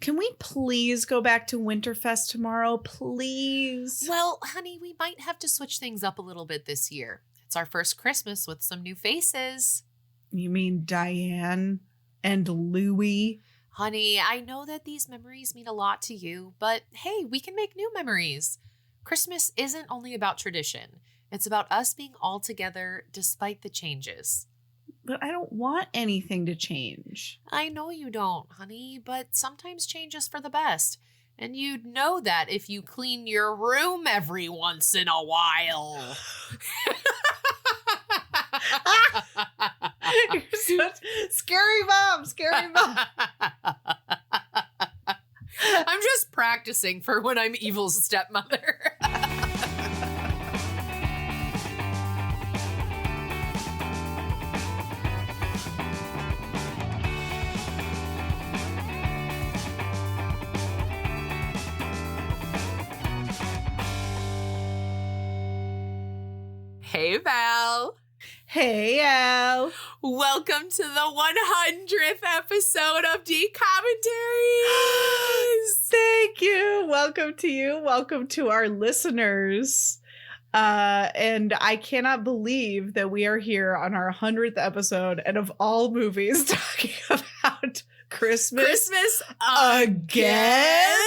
Can we please go back to Winterfest tomorrow, please? Well, honey, we might have to switch things up a little bit this year. It's our first Christmas with some new faces. You mean Diane and Louie? Honey, I know that these memories mean a lot to you, but hey, we can make new memories. Christmas isn't only about tradition. It's about us being all together despite the changes. But I don't want anything to change. I know you don't, honey, but sometimes change is for the best. And you'd know that if you clean your room every once in a while. You're such scary mom. I'm just practicing for when I'm Evil's stepmother. Hey, Val. Hey, Al. Welcome to the 100th episode of D-Commentaries. Thank you. Welcome to you. Welcome to our listeners. And I cannot believe that we are here on our 100th episode and of all movies talking about Christmas again.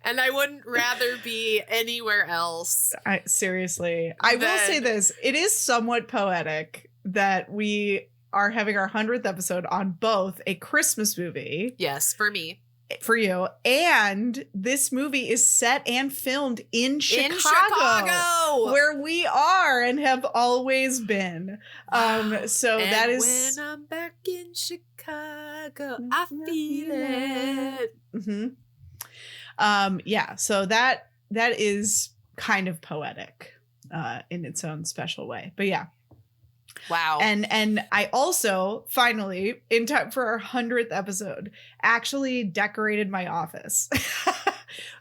And I wouldn't rather be anywhere else. Seriously. I will say this. It is somewhat poetic that we are having our 100th episode on both a Christmas movie. Yes, for me. For you. And this movie is set and filmed in Chicago. Where we are and have always been. So and that is... when I'm back in Chicago, I feel it. Mm-hmm. Yeah, so that is kind of poetic in its own special way. But yeah. Wow. And I also finally, in time for our 100th episode, actually decorated my office.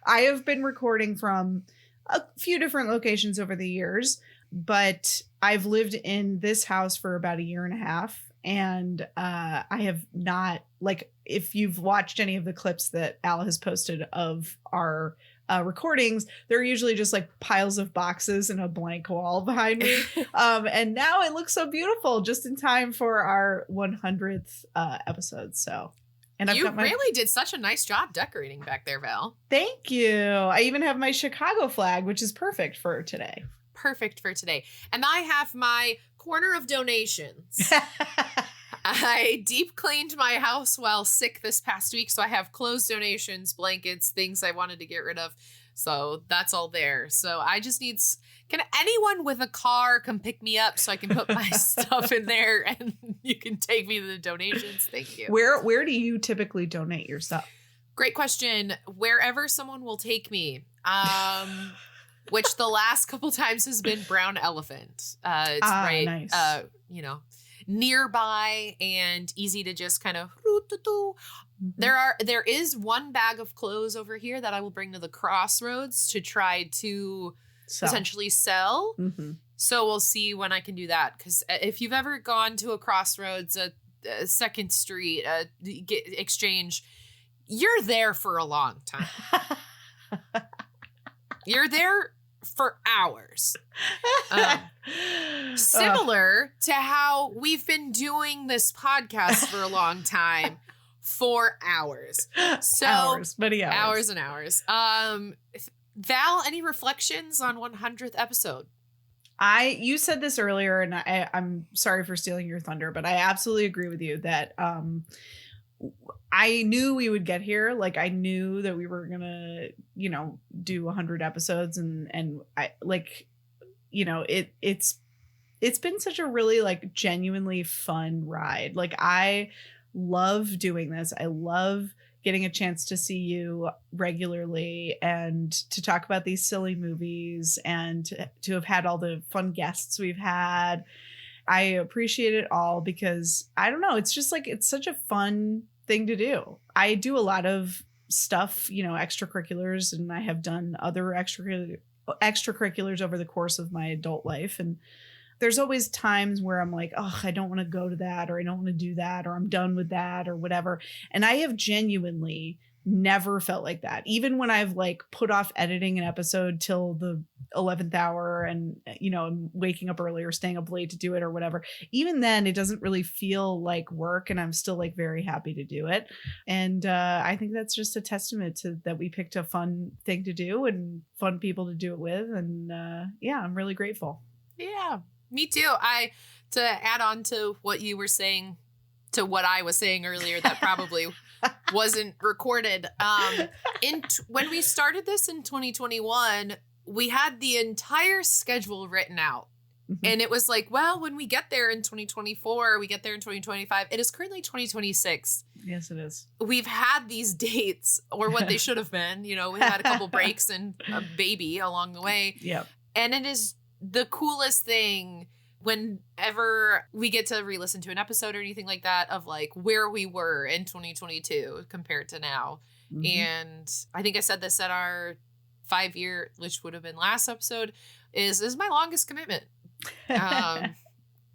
I have been recording from a few different locations over the years, but I've lived in this house for about a year and a half. And I have not, like, if you've watched any of the clips that Al has posted of our recordings, they're usually just like piles of boxes and a blank wall behind me. And now it looks so beautiful just in time for our 100th episode. So, and you really did such a nice job decorating back there, Val. Thank you. I even have my Chicago flag, which is perfect for today. Perfect for today. And I have my corner of donations. I deep cleaned my house while sick this past week, so I have clothes donations, blankets, things I wanted to get rid of. So that's all there. So I just need... Can anyone with a car come pick me up so I can put my stuff in there and you can take me to the donations? Thank you. Where do you typically donate your stuff? Great question. Wherever someone will take me. Which the last couple times has been Brown Elephant. It's right, nice. Nearby and easy to just kind of. Mm-hmm. There is one bag of clothes over here that I will bring to the Crossroads to try to essentially sell. Mm-hmm. So we'll see when I can do that. Because if you've ever gone to a Crossroads, a Second Street, Exchange, you're there for a long time. You're there for hours. Similar to how we've been doing this podcast for a long time, for hours. So many hours. Hours and hours. Val, any reflections on 100th episode? You said this earlier, and I'm sorry for stealing your thunder, but I absolutely agree with you that I knew we would get here. Like, I knew that we were gonna, do 100 episodes, and I like, it's been such a really like genuinely fun ride. Like, I love doing this. I love getting a chance to see you regularly and to talk about these silly movies and to have had all the fun guests we've had. I appreciate it all because I don't know. It's just like, it's such a fun thing to do. I do a lot of stuff, extracurriculars, and I have done other extracurriculars over the course of my adult life. And there's always times where I'm like, oh, I don't want to go to that, or I don't want to do that, or I'm done with that, or whatever. And I have genuinely never felt like that. Even when I've like put off editing an episode till the 11th hour and, you know, I'm waking up early or staying up late to do it or whatever. Even then, it doesn't really feel like work, and I'm still like very happy to do it. And I think that's just a testament to that we picked a fun thing to do and fun people to do it with. And yeah, I'm really grateful. Yeah, me too. To add on to what you were saying, to what I was saying earlier, that probably wasn't recorded. When we started this in 2021, we had the entire schedule written out. Mm-hmm. And it was like, well, when we get there in 2024, we get there in 2025. It is currently 2026. Yes, it is. We've had these dates, or what they should have been. You know, we had a couple breaks and a baby along the way. Yep. And it is the coolest thing whenever we get to re-listen to an episode or anything like that of like where we were in 2022 compared to now. Mm-hmm. And I think I said this at our 5-year, which would have been last episode, is my longest commitment.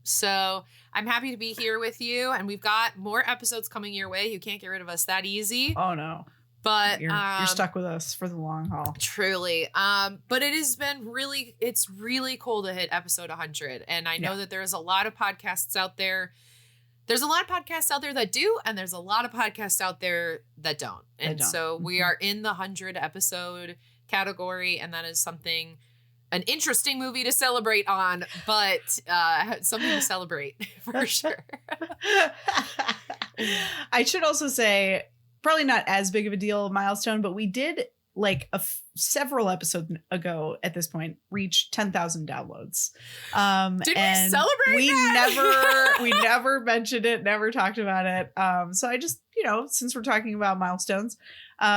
So I'm happy to be here with you, and we've got more episodes coming your way. You can't get rid of us that easy. Oh no. But you're stuck with us for the long haul. Truly. But it has been it's really cool to hit episode 100. And I know that there's a lot of podcasts out there. There's a lot of podcasts out there that do, and there's a lot of podcasts out there that don't. And so we are in the 100 episode category, and that is an interesting movie to celebrate on, but something to celebrate for sure. I should also say, probably not as big of a deal milestone, but we did like several episodes ago at this point reach 10,000 downloads. Did we celebrate that? we never mentioned it, never talked about it. So I just, you know, since we're talking about milestones,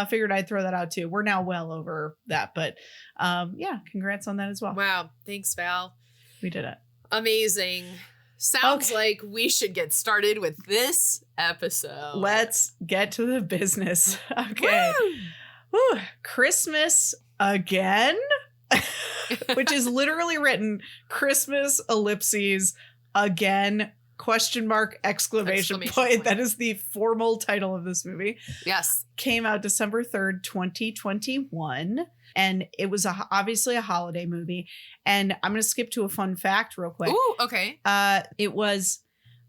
figured I'd throw that out too. We're now well over that, but yeah, congrats on that as well. Wow. Thanks, Val. We did it. Amazing. Sounds like we should get started with this episode. Let's get to the business. Okay. Woo! Woo. Christmas again, which is literally written Christmas ellipses again, question mark, exclamation point. That is the formal title of this movie. Yes. Came out December 3rd, 2021. And it was obviously a holiday movie. And I'm going to skip to a fun fact real quick. Ooh, okay. It was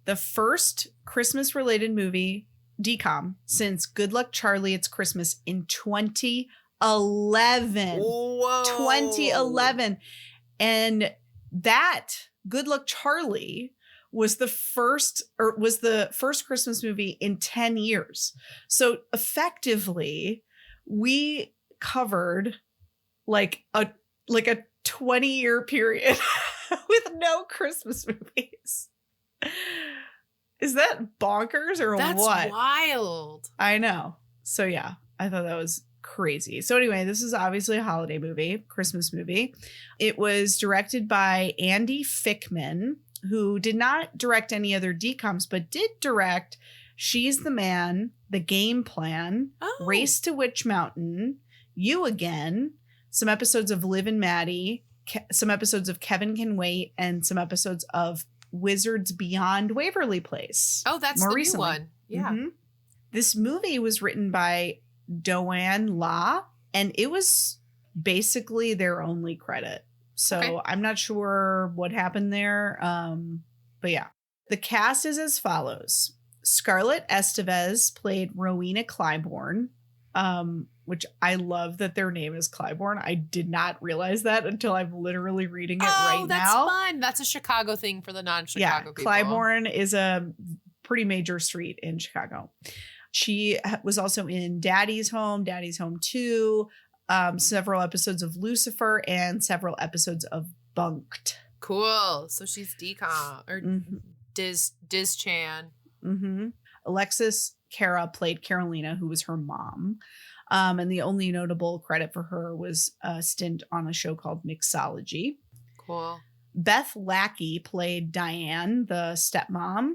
the first Christmas-related movie, DCOM, since Good Luck Charlie, It's Christmas in 2011. Whoa. 2011. And that Good Luck Charlie was the first Christmas movie in 10 years. So effectively, we covered like a 20-year period with no Christmas movies. Is that bonkers or That's what? That's wild. I know. So yeah, I thought that was crazy. So anyway, this is obviously a holiday movie, Christmas movie. It was directed by Andy Fickman, who did not direct any other DCOMs, but did direct She's the Man, The Game Plan, Race to Witch Mountain, You Again, some episodes of Liv and Maddie, some episodes of Kevin Can Wait, and some episodes of Wizards Beyond Waverly Place. Oh, that's more the recently. New one. Yeah. Mm-hmm. This movie was written by Doan La, and it was basically their only credit. So I'm not sure what happened there. But yeah, the cast is as follows. Scarlett Estevez played Rowena Clybourne, which I love that their name is Clybourne. I did not realize that until I'm literally reading it right now. Oh, that's fun. That's a Chicago thing for the non-Chicago people. Clybourne is a pretty major street in Chicago. She was also in Daddy's Home 2, several episodes of Lucifer, and several episodes of Bunked. Cool. So she's DCOM or Diz Chan. Mm-hmm. Alexis Cara played Carolina, who was her mom. And the only notable credit for her was a stint on a show called Mixology. Cool. Beth Lackey played Diane, the stepmom.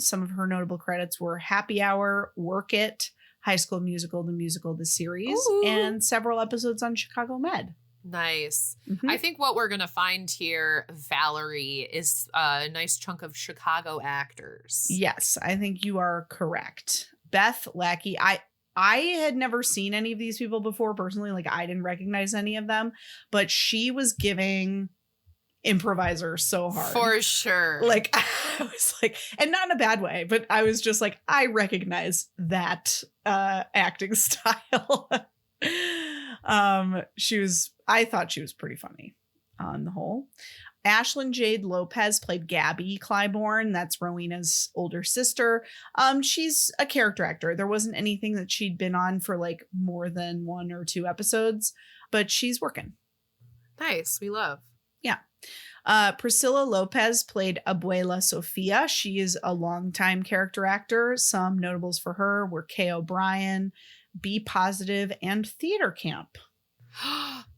Some of her notable credits were Happy Hour, Work It, High School Musical, the series, and several episodes on Chicago Med. Nice. Mhm. I think what we're going to find here, Valerie, is a nice chunk of Chicago actors. Yes, I think you are correct. Beth Lackey, I had never seen any of these people before personally. Like, I didn't recognize any of them, but she was giving improviser so hard. For sure. Like, I was like, and not in a bad way, but I was just like, I recognize that acting style. I thought she was pretty funny on the whole. Ashlyn Jade Lopez played Gabby Clybourne. That's Rowena's older sister. She's a character actor. There wasn't anything that she'd been on for like more than 1 or 2 episodes, but she's working. Nice. We love. Yeah. Priscilla Lopez played Abuela Sofia. She is a longtime character actor. Some notables for her were Kay O'Brien, Be Positive, and Theater Camp.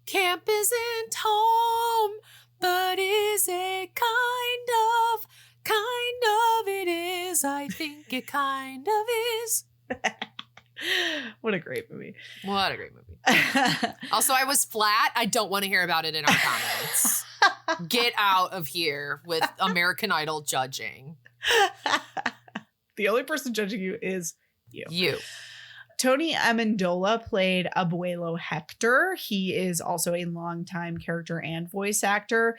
Camp isn't home, but is it kind of it is. I think it kind of is. What a great movie. What a great movie. Also, I was flat. I don't want to hear about it in our comments. Get out of here with American Idol judging. The only person judging you is you. You. Tony Amendola played Abuelo Hector. He is also a longtime character and voice actor.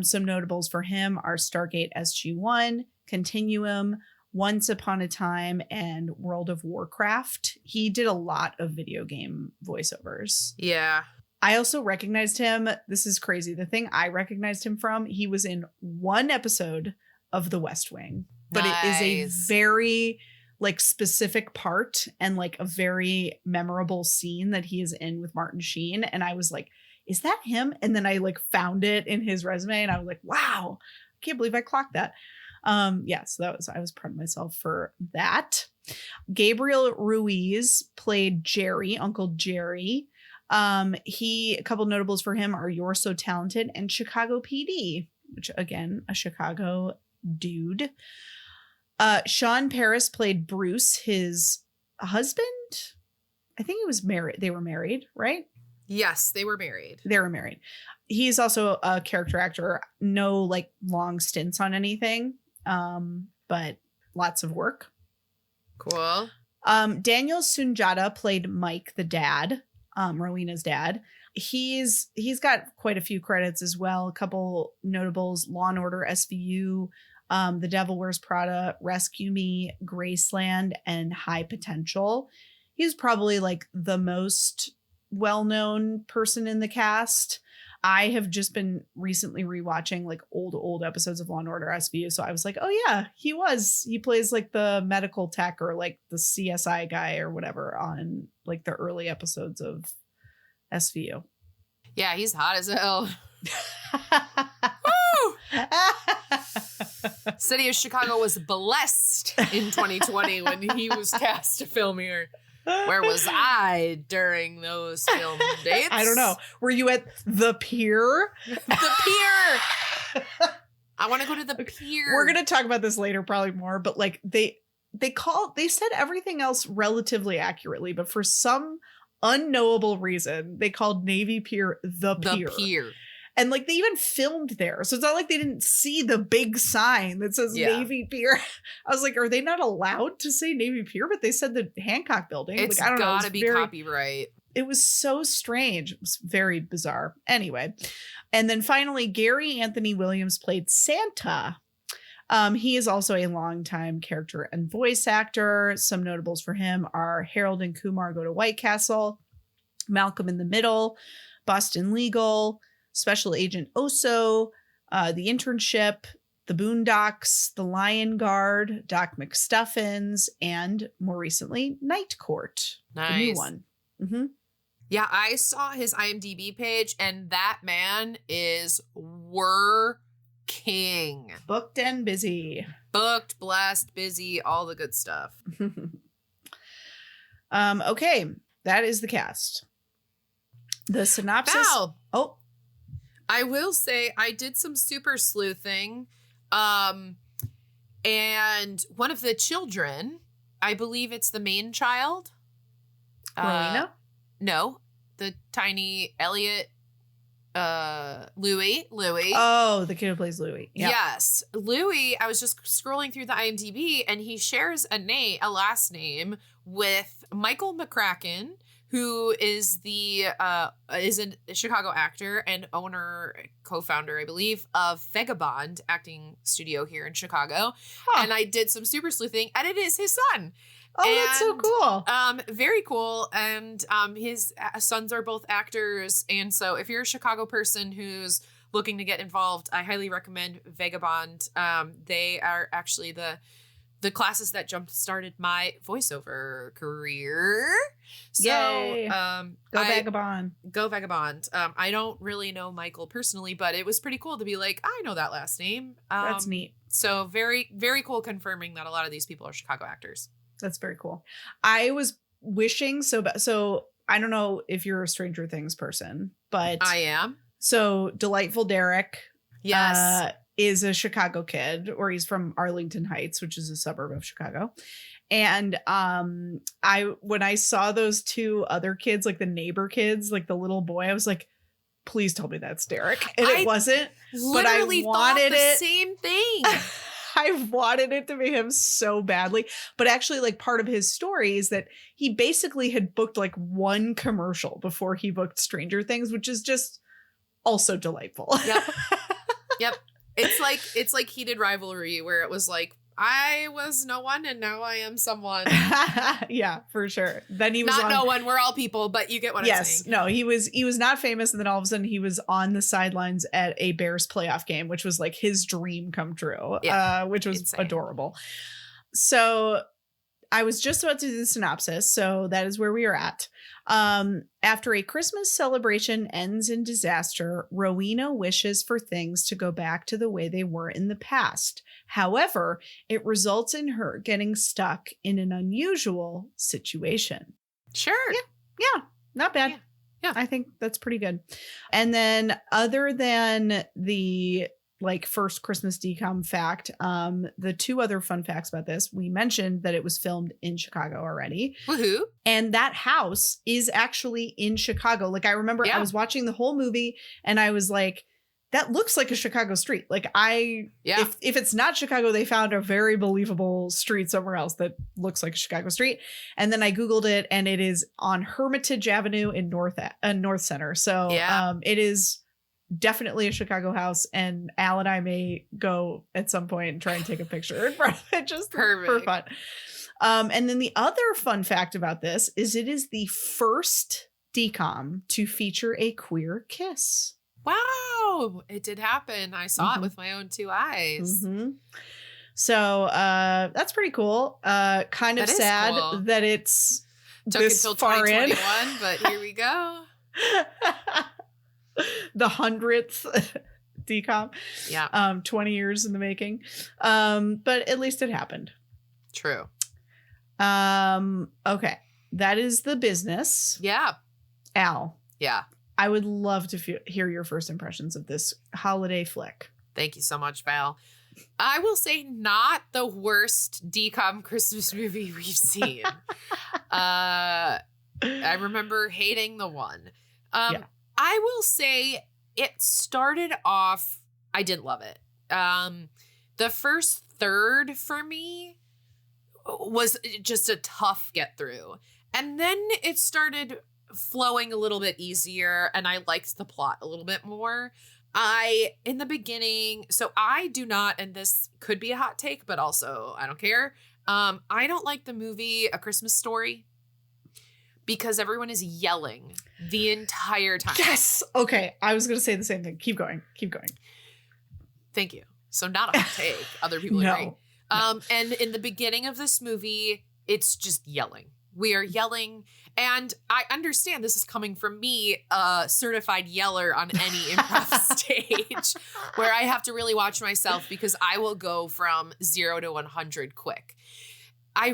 Some notables for him are Stargate SG-1, Continuum, Once Upon a Time, and World of Warcraft. He did a lot of video game voiceovers. Yeah. I also recognized him. This is crazy. The thing I recognized him from, he was in 1 episode of The West Wing. But It is a very like specific part and like a very memorable scene that he is in with Martin Sheen. And I was like, is that him? And then I like found it in his resume and I was like, wow, I can't believe I clocked that. So I was proud of myself for that. Gabriel Ruiz played Jerry, Uncle Jerry. A couple notables for him are You're So Talented and Chicago PD, which again, a Chicago dude. Sean Paris played Bruce, his husband. I think he was married. They were married, right? Yes, they were married. They were married. He's also a character actor. No like long stints on anything, but lots of work. Cool. Daniel Sunjata played Mike, the dad, Rowena's dad. He's got quite a few credits as well. A couple notables: Law and Order SVU, The Devil Wears Prada, Rescue Me, Graceland, and High Potential. He's probably like the most well-known person in the cast. I have just been recently rewatching like old episodes of Law and Order SVU. So I was like, oh yeah, he plays like the medical tech or like the CSI guy or whatever on like the early episodes of SVU. Yeah, he's hot as hell. City of Chicago was blessed in 2020 when he was cast to film here. Where was I during those film dates? I don't know. Were you at the pier? The pier. I want to go to the pier. We're gonna talk about this later, probably more. But like they said everything else relatively accurately, but for some unknowable reason, they called Navy Pier the pier. The pier. And like they even filmed there. So it's not like they didn't see the big sign that says Navy Pier. I was like, are they not allowed to say Navy Pier? But they said the Hancock building. It's like, I don't know. Gotta be copyright. It was so strange. It was very bizarre. Anyway. And then finally, Gary Anthony Williams played Santa. He is also a longtime character and voice actor. Some notables for him are Harold and Kumar Go to White Castle, Malcolm in the Middle, Boston Legal, Special Agent Oso, The Internship, The Boondocks, The Lion Guard, Doc McStuffins, and more recently, Night Court. Nice. The new one. Mm-hmm. Yeah, I saw his IMDb page, and that man is working. Booked and busy. Booked, blessed, busy, all the good stuff. Okay, that is the cast. The synopsis. Val, Oh. I will say I did some super sleuthing. And one of the children, I believe it's the main child. Rowena? No, the tiny Elliot Louis. Oh, the kid who plays Louis. Yep. Yes. Louis, I was just scrolling through the IMDb and he shares a last name with Michael McCracken, who is a Chicago actor and owner, co-founder, I believe, of Vagabond acting studio here in Chicago. Huh. And I did some super sleuthing, and it is his son. Oh, that's so cool. Very cool. And his sons are both actors. And so if you're a Chicago person who's looking to get involved, I highly recommend Vagabond. They are actually the classes that jump-started my voiceover career. So, yay. Vagabond. Go Vagabond. I don't really know Michael personally, but it was pretty cool to be like, I know that last name. That's neat. So very, very cool confirming that a lot of these people are Chicago actors. That's very cool. I was wishing so I don't know if you're a Stranger Things person, but I am. So Delightful Derek, yes, is a Chicago kid, or he's from Arlington Heights, which is a suburb of Chicago. And when I saw those two other kids, like the neighbor kids, like the little boy, I was like, please tell me that's Derek. And it wasn't. But I wanted the same thing. I wanted it to be him so badly. But actually, like, part of his story is that he basically had booked like one commercial before he booked Stranger Things, which is just also delightful. Yep. Yep. It's like heated rivalry where it was like, I was no one and now I am someone. Yeah, for sure. Then he was not no one. We're all people, but you get what I'm saying. No, he was not famous, and then all of a sudden he was on the sidelines at a Bears playoff game, which was like his dream come true. Yeah, which was insane. Adorable. So I was just about to do the synopsis, so that is where we are at. After a Christmas celebration ends in disaster, Rowena wishes for things to go back to the way they were in the past. However, it results in her getting stuck in an unusual situation. Sure. Yeah, not bad. Yeah. I think that's pretty good. And then other than the first Christmas DCOM fact, the two other fun facts about this, we mentioned that it was filmed in Chicago already. Woohoo. And that house is actually in Chicago. Like, I remember I was watching the whole movie and I was like, that looks like a Chicago street. Like, if it's not Chicago, they found a very believable street somewhere else that looks like a Chicago street. And then I Googled it, and it is on Hermitage Avenue in North Center. So it is definitely a Chicago house, and Al and I may go at some point and try and take a picture in front of it just for fun. And then the other fun fact about this is it is the first DCOM to feature a queer kiss. Wow, it did happen. I saw it with my own two eyes. Mm-hmm. So that's pretty cool. Kind of sad that it's took this until far 2021, but here we go. The 100th DCOM. Yeah. 20 years in the making. But at least it happened. True. Okay. That is the business. Yeah. Al. Yeah. I would love to hear your first impressions of this holiday flick. Thank you so much, Val. I will say not the worst DCOM Christmas movie we've seen. I remember hating the one. I will say it started off, I didn't love it. The first third for me was just a tough get through. And then it started flowing a little bit easier, and I liked the plot a little bit more. In the beginning, so I do not, and this could be a hot take, but also I don't care. I don't like the movie A Christmas Story because everyone is yelling the entire time. Yes. Okay. I was going to say the same thing. Keep going. Thank you. So not a hot take. Other people agree. And in the beginning of this movie, it's just yelling. We are yelling. And I understand this is coming from me, a certified yeller on any improv stage, where I have to really watch myself because I will go from 0 to 100 quick. I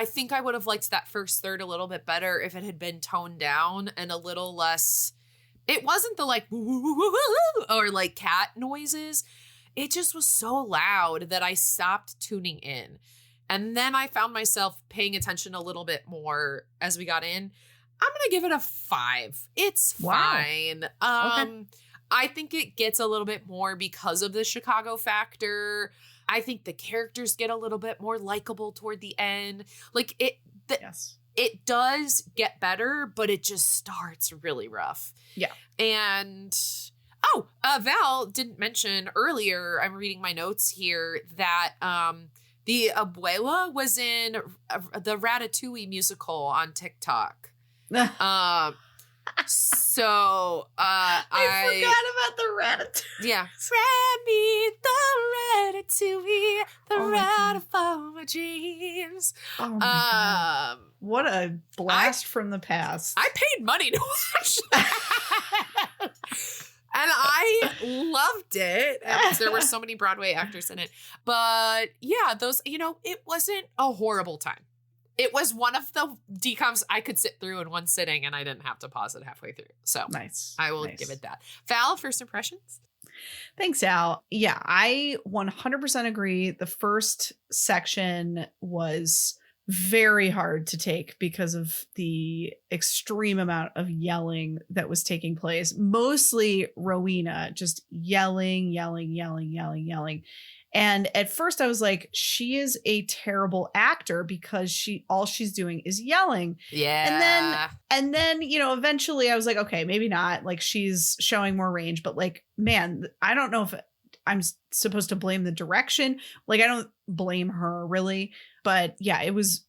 think I would have liked that first third a little bit better if it had been toned down and a little less. It wasn't the like, or like cat noises. It just was so loud that I stopped tuning in. And then I found myself paying attention a little bit more as we got in. I'm going to give it a 5. It's fine. Okay. I think it gets a little bit more because of the Chicago factor. I think the characters get a little bit more likable toward the end. Like Yes. It does get better, but it just starts really rough. Yeah. And Val didn't mention earlier, I'm reading my notes here, that the abuela was in the Ratatouille musical on TikTok. So I forgot about the Ratatouille. Yeah. Remy, the Ratatouille, the rat of all my dreams. Oh my God. What a blast from the past. I paid money to watch that. And I loved it. There were so many Broadway actors in it. But yeah, those, it wasn't a horrible time. It was one of the DCOMs I could sit through in one sitting, and I didn't have to pause it halfway through. So nice. I will give it that. Val, first impressions? Thanks, Al. Yeah, I 100% agree. The first section was very hard to take because of the extreme amount of yelling that was taking place. Mostly Rowena just yelling. And at first I was like, she is a terrible actor because all she's doing is yelling. Yeah. And then, eventually I was like, okay, maybe not. Like, she's showing more range, but like, man, I don't know if I'm supposed to blame the direction. Like, I don't blame her really, but yeah, it was,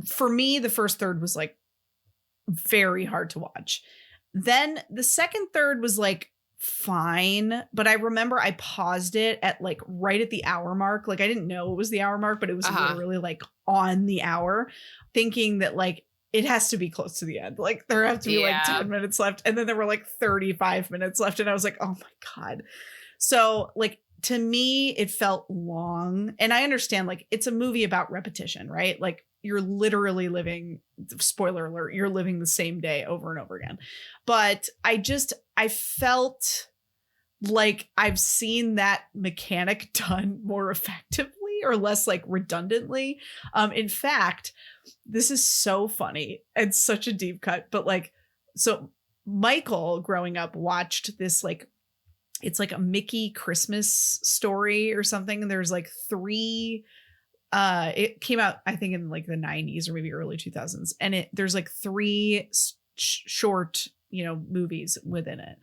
for me, the first third was like very hard to watch. Then the second third was like, fine, but I remember I paused it at like right at the hour mark. Like, I didn't know it was the hour mark, but it was literally like on the hour, thinking that like it has to be close to the end. Like, there have to be like 10 minutes left, and then there were like 35 minutes left, and I was like, oh my God. So like, to me, it felt long, and I understand like it's a movie about repetition, right? Like, you're literally living, spoiler alert, you're living the same day over and over again. But I felt like I've seen that mechanic done more effectively or less like redundantly. In fact, this is so funny and such a deep cut, but like, so Michael growing up watched this, like, it's like a Mickey Christmas story or something. And there's like 3, it came out, I think, in like the 90s or maybe early 2000s. And there's like 3 short, movies within it.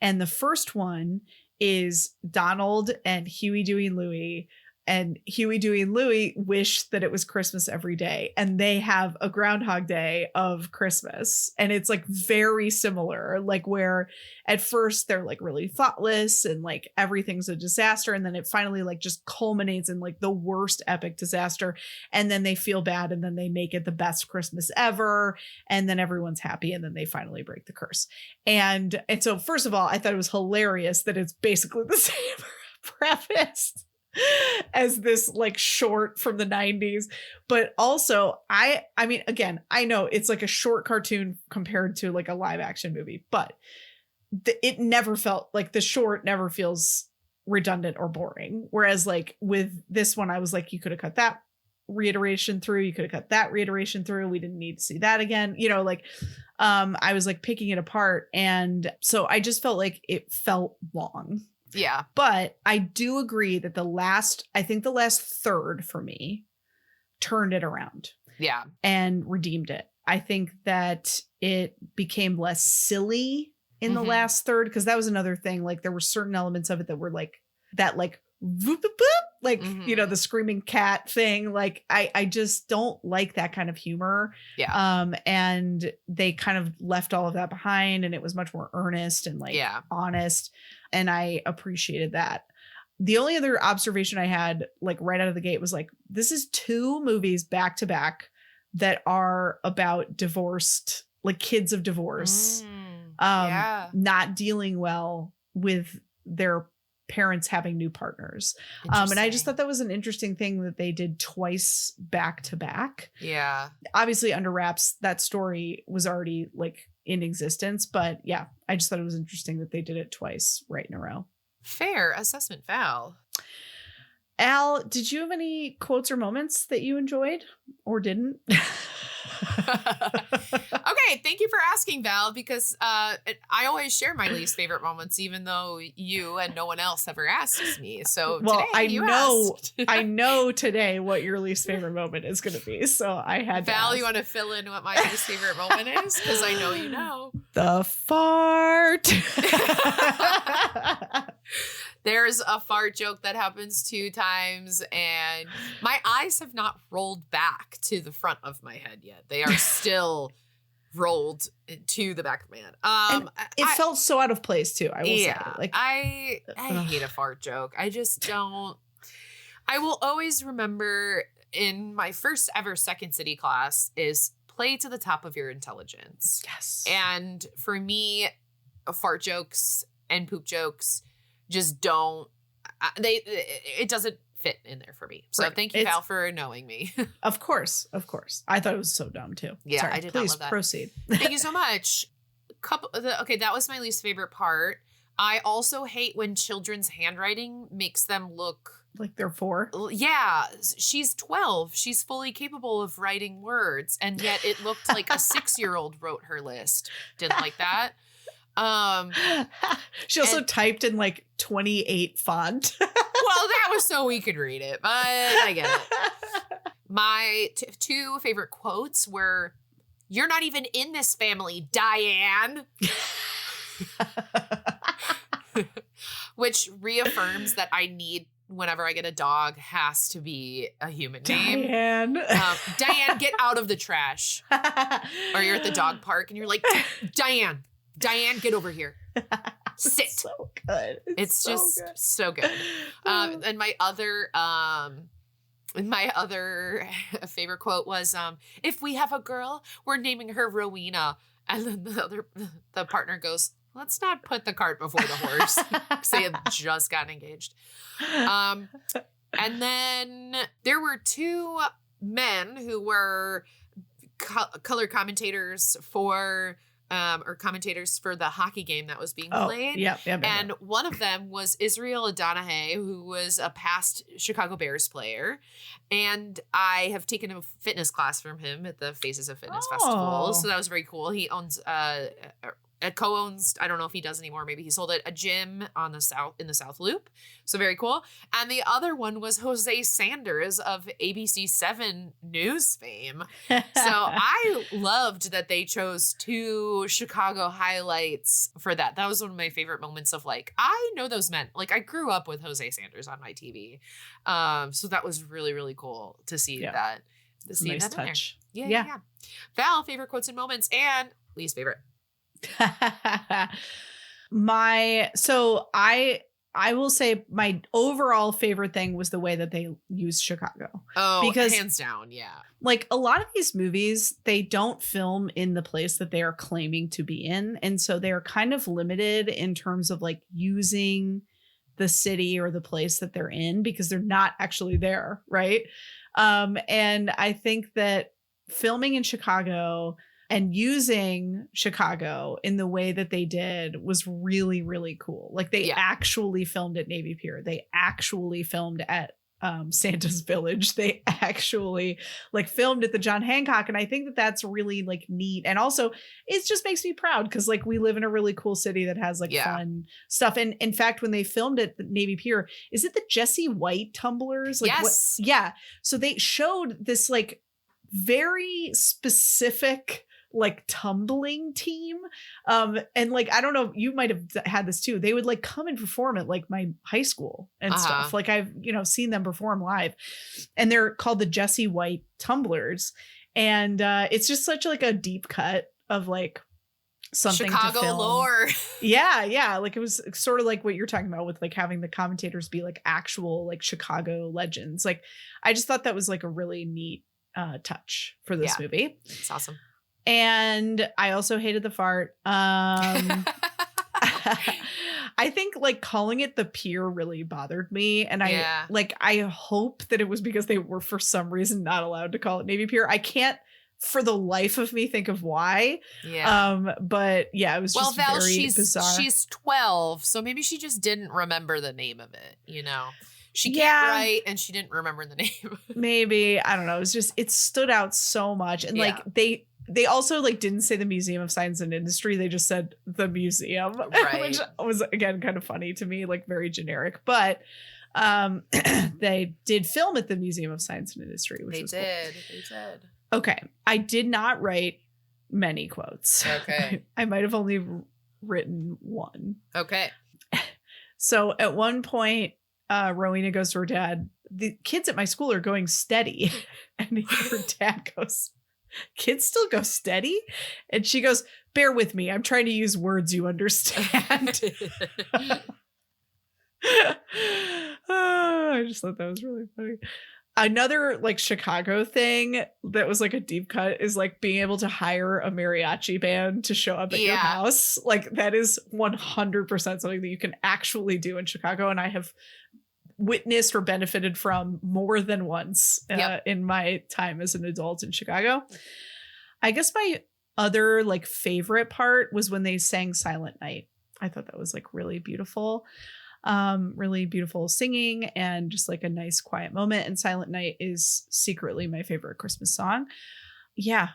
And the first one is Donald and Huey, Dewey, and Louie. And Huey, Dewey, and Louie wish that it was Christmas every day. And they have a Groundhog Day of Christmas. And it's like very similar, like where at first they're like really thoughtless and like everything's a disaster. And then it finally like just culminates in like the worst epic disaster. And then they feel bad and then they make it the best Christmas ever. And then everyone's happy. And then they finally break the curse. And so first of all, I thought it was hilarious that it's basically the same preface as this like short from the 90s, but also I mean, again, I know it's like a short cartoon compared to like a live action movie, but it never felt like, the short never feels redundant or boring, whereas like with this one I was like, you could have cut that reiteration through, you could have cut that reiteration through, we didn't need to see that again, like I was like picking it apart, and so I just felt like it felt long. Yeah. But I do agree that the last third for me turned it around. Yeah. And redeemed it. I think that it became less silly in the last third, because that was another thing. Like, there were certain elements of it that were like that, like, whoop, whoop, whoop, like, the screaming cat thing. Like, I just don't like that kind of humor. Yeah. And they kind of left all of that behind, and it was much more earnest and like honest. And I appreciated that. The only other observation I had, like, right out of the gate was like, this is 2 movies back to back that are about divorced, like kids of divorce, not dealing well with their parents having new partners. And I just thought that was an interesting thing that they did twice back to back. Yeah. Obviously, under wraps, that story was already like in existence, but yeah, I just thought it was interesting that they did it twice right in a row. Fair assessment, Val. Al, did you have any quotes or moments that you enjoyed or didn't? Okay, thank you for asking, Val, because I always share my least favorite moments, even though you and no one else ever asks me. So Well, today you asked. I know today what your least favorite moment is going to be. So I had Val, to you want to fill in what my least favorite moment is? Because I know you know. The fart. There's a fart joke that happens 2 times, and my eyes have not rolled back to the front of my head yet. They are still rolled to the back of my head. It felt so out of place too. I will say, like, I hate a fart joke. I just don't. I will always remember in my first ever Second City class is play to the top of your intelligence. Yes. And for me, fart jokes and poop jokes just don't. It doesn't fit in there for me. So Right. thank you, Val, for knowing me. Of course. I thought it was so dumb too. Yeah, Sorry, I did please not love that. proceed. Thank you so much. Okay, that was my least favorite part. I also hate when children's handwriting makes them look Like they're 4. Yeah, she's 12. She's fully capable of writing words, and yet it looked like a 6-year-old wrote her list. Didn't like that. She also typed in like 28 font. Well, that was so we could read it, but I get it. My 2 favorite quotes were, "You're not even in this family, Diane." Which reaffirms that I need, whenever I get a dog, has to be a human name. Diane. Diane, get out of the trash. Or you're at the dog park and you're like, Diane, get over here. Sit. So good. It's so just good. so good. And my other favorite quote was, "If we have a girl, we're naming her Rowena." And then the partner goes, "Let's not put the cart before the horse." Because they had just gotten engaged. And then there were 2 men who were color commentators for the hockey game that was being played. Yep. And one of them was Israel Adonahey, who was a past Chicago Bears player. And I have taken a fitness class from him at the Faces of Fitness Festival. So that was very cool. He owns co-owns, I don't know if he does anymore, maybe he sold it, a gym in the South Loop. So very cool. And the other one was Jose Sanders of ABC 7 News fame. So I loved that they chose 2 Chicago highlights for that. That was one of my favorite moments of like, I know those men. Like I grew up with Jose Sanders on my TV. So that was really, really cool to see that. To see nice that touch. Yeah. Val, favorite quotes and moments, and least favorite. I will say my overall favorite thing was the way that they used Chicago. Oh, because hands down, yeah. Like a lot of these movies, they don't film in the place that they are claiming to be in. And so they're kind of limited in terms of like using the city or the place that they're in because they're not actually there. Right. And I think that filming in Chicago and using Chicago in the way that they did was really, really cool. Like they actually filmed at Navy Pier. They actually filmed at Santa's Village. They actually like filmed at the John Hancock. And I think that that's really like neat. And also it just makes me proud because like we live in a really cool city that has like fun stuff. And in fact, when they filmed at the Navy Pier, is it the Jesse White tumblers? Like, yes. Yeah. So they showed this like very specific like tumbling team. And like, I don't know, you might have had this too. They would like come and perform at like my high school and stuff. Like I've, seen them perform live, and they're called the Jesse White Tumblers. And it's just such like a deep cut of like something Chicago to film. lore. Yeah. Like it was sort of like what you're talking about with like having the commentators be like actual like Chicago legends. Like I just thought that was like a really neat touch for this movie. It's awesome. And I also hated the fart. I think like calling it the pier really bothered me. And I hope that it was because they were for some reason not allowed to call it Navy Pier. I can't for the life of me think of why. Yeah. But yeah, it was just very bizarre. She's 12, so maybe she just didn't remember the name of it, She can't write and she didn't remember the name. Maybe. I don't know. It stood out so much. And like they also like didn't say the Museum of Science and Industry. They just said the museum, which was again kind of funny to me, like very generic. But they did film at the Museum of Science and Industry, which was cool. They did. Okay. I did not write many quotes. Okay. I might have only written one. Okay. So at one point, Rowena goes to her dad, the kids at my school are going steady. And her dad goes, kids still go steady? And she goes, bear with me. I'm trying to use words you understand. I just thought that was really funny. Another like Chicago thing that was like a deep cut is like being able to hire a mariachi band to show up at your house. Like that is 100% something that you can actually do in Chicago. And I have witnessed or benefited from more than once in my time as an adult in Chicago. I guess my other like favorite part was when they sang Silent Night. I thought that was like really beautiful. Really beautiful singing and just like a nice quiet moment. And Silent Night is secretly my favorite Christmas song. Yeah,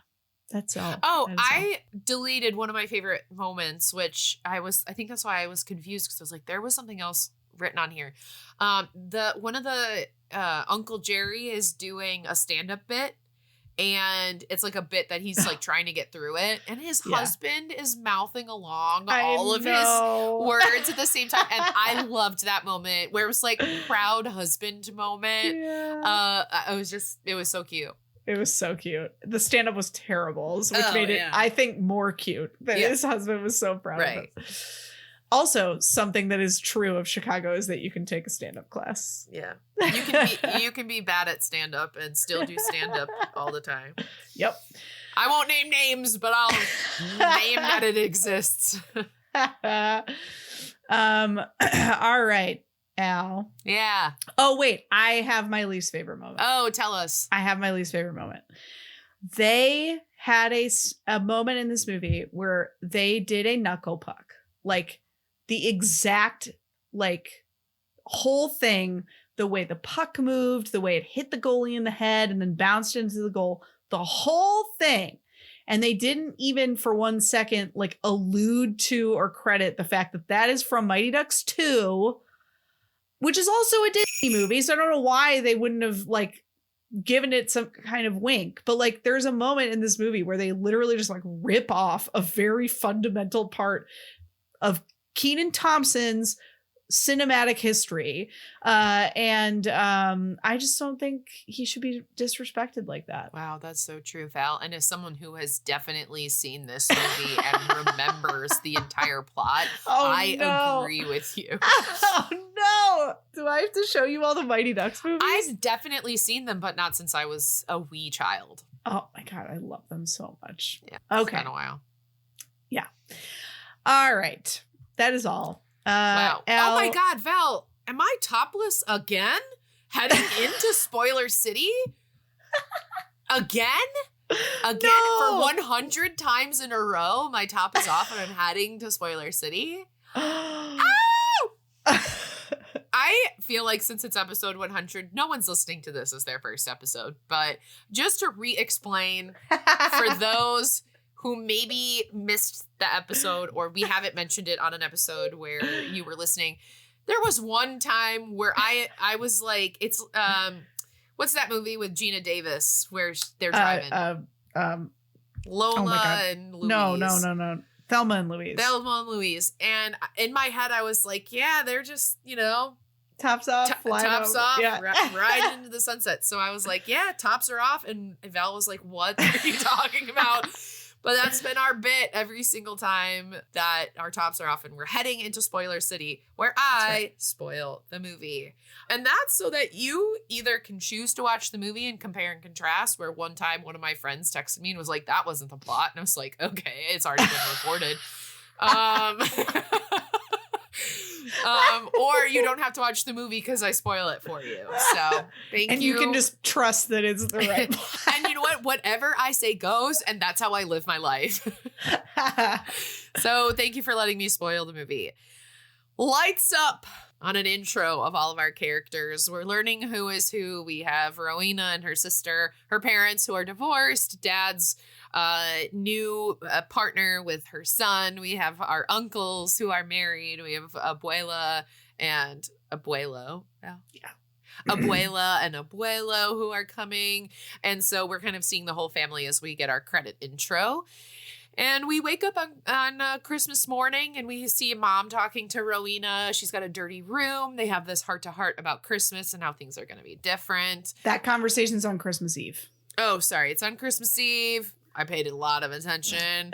that's all. Oh, I deleted one of my favorite moments, which I think that's why I was confused, because I was like, there was something else written on here. One of the Uncle Jerry is doing a stand-up bit, and it's like a bit that he's like trying to get through it, and his husband is mouthing along all of his words at the same time, and I loved that moment where it was like proud husband moment. It was so cute. It was so cute. The stand-up was terrible, which made it, I think, more cute that his husband was so proud of it. Also, something that is true of Chicago is that you can take a stand-up class. Yeah. You can be bad at stand-up and still do stand-up all the time. Yep. I won't name names, but I'll name that it exists. All right, Al. Yeah. Oh, wait. I have my least favorite moment. Oh, tell us. I have my least favorite moment. They had a moment in this movie where they did a knuckle puck. Like, the exact, like, whole thing, the way the puck moved, the way it hit the goalie in the head and then bounced into the goal, the whole thing. And they didn't even for 1 second, like, allude to or credit the fact that that is from Mighty Ducks 2, which is also a Disney movie. So I don't know why they wouldn't have, like, given it some kind of wink. But, like, there's a moment in this movie where they literally just, like, rip off a very fundamental part of Kenan Thompson's cinematic history. And I just don't think he should be disrespected like that. Wow, that's so true, Val. And as someone who has definitely seen this movie and remembers the entire plot, I agree with you. Oh, no. Do I have to show you all the Mighty Ducks movies? I've definitely seen them, but not since I was a wee child. Oh, my God. I love them so much. Yeah, okay. It's been a while. Yeah. All right. That is all. Wow. Oh my God, Val, am I topless again? Heading into Spoiler City? Again? For 100 times in a row, my top is off and I'm heading to Spoiler City? Ow! I feel like since it's episode 100, no one's listening to this as their first episode. But just to re-explain for those who maybe missed the episode or we haven't mentioned it on an episode where you were listening, there was one time where I was like, it's what's that movie with Gina Davis where they're driving? Lola and Louise. No. Thelma and Louise. And in my head, I was like, yeah, they're just, tops off, right into the sunset. So I was like, yeah, tops are off. And Val was like, what are you talking about? But that's been our bit every single time that our tops are off and we're heading into Spoiler City, where I spoil the movie. And that's so that you either can choose to watch the movie and compare and contrast, where one time one of my friends texted me and was like, that wasn't the plot. And I was like, okay, it's already been recorded. Or you don't have to watch the movie because I spoil it for you. So thank you. And you can just trust that it's the right plot. And you know what? Whatever I say goes, and that's how I live my life. So thank you for letting me spoil the movie. Lights up. on an intro of all of our characters. We're learning who is who. We have Rowena and her sister, her parents who are divorced, dad's new partner with her son. We have our uncles who are married. We have abuela and abuelo. Yeah. Abuela and abuelo who are coming. And so we're kind of seeing the whole family as we get our credit intro. And we wake up on Christmas morning and we see mom talking to Rowena. She's got a dirty room. They have this heart-to-heart about Christmas and how things are going to be different. That conversation's on Christmas Eve. Oh, sorry. It's on Christmas Eve. I paid a lot of attention.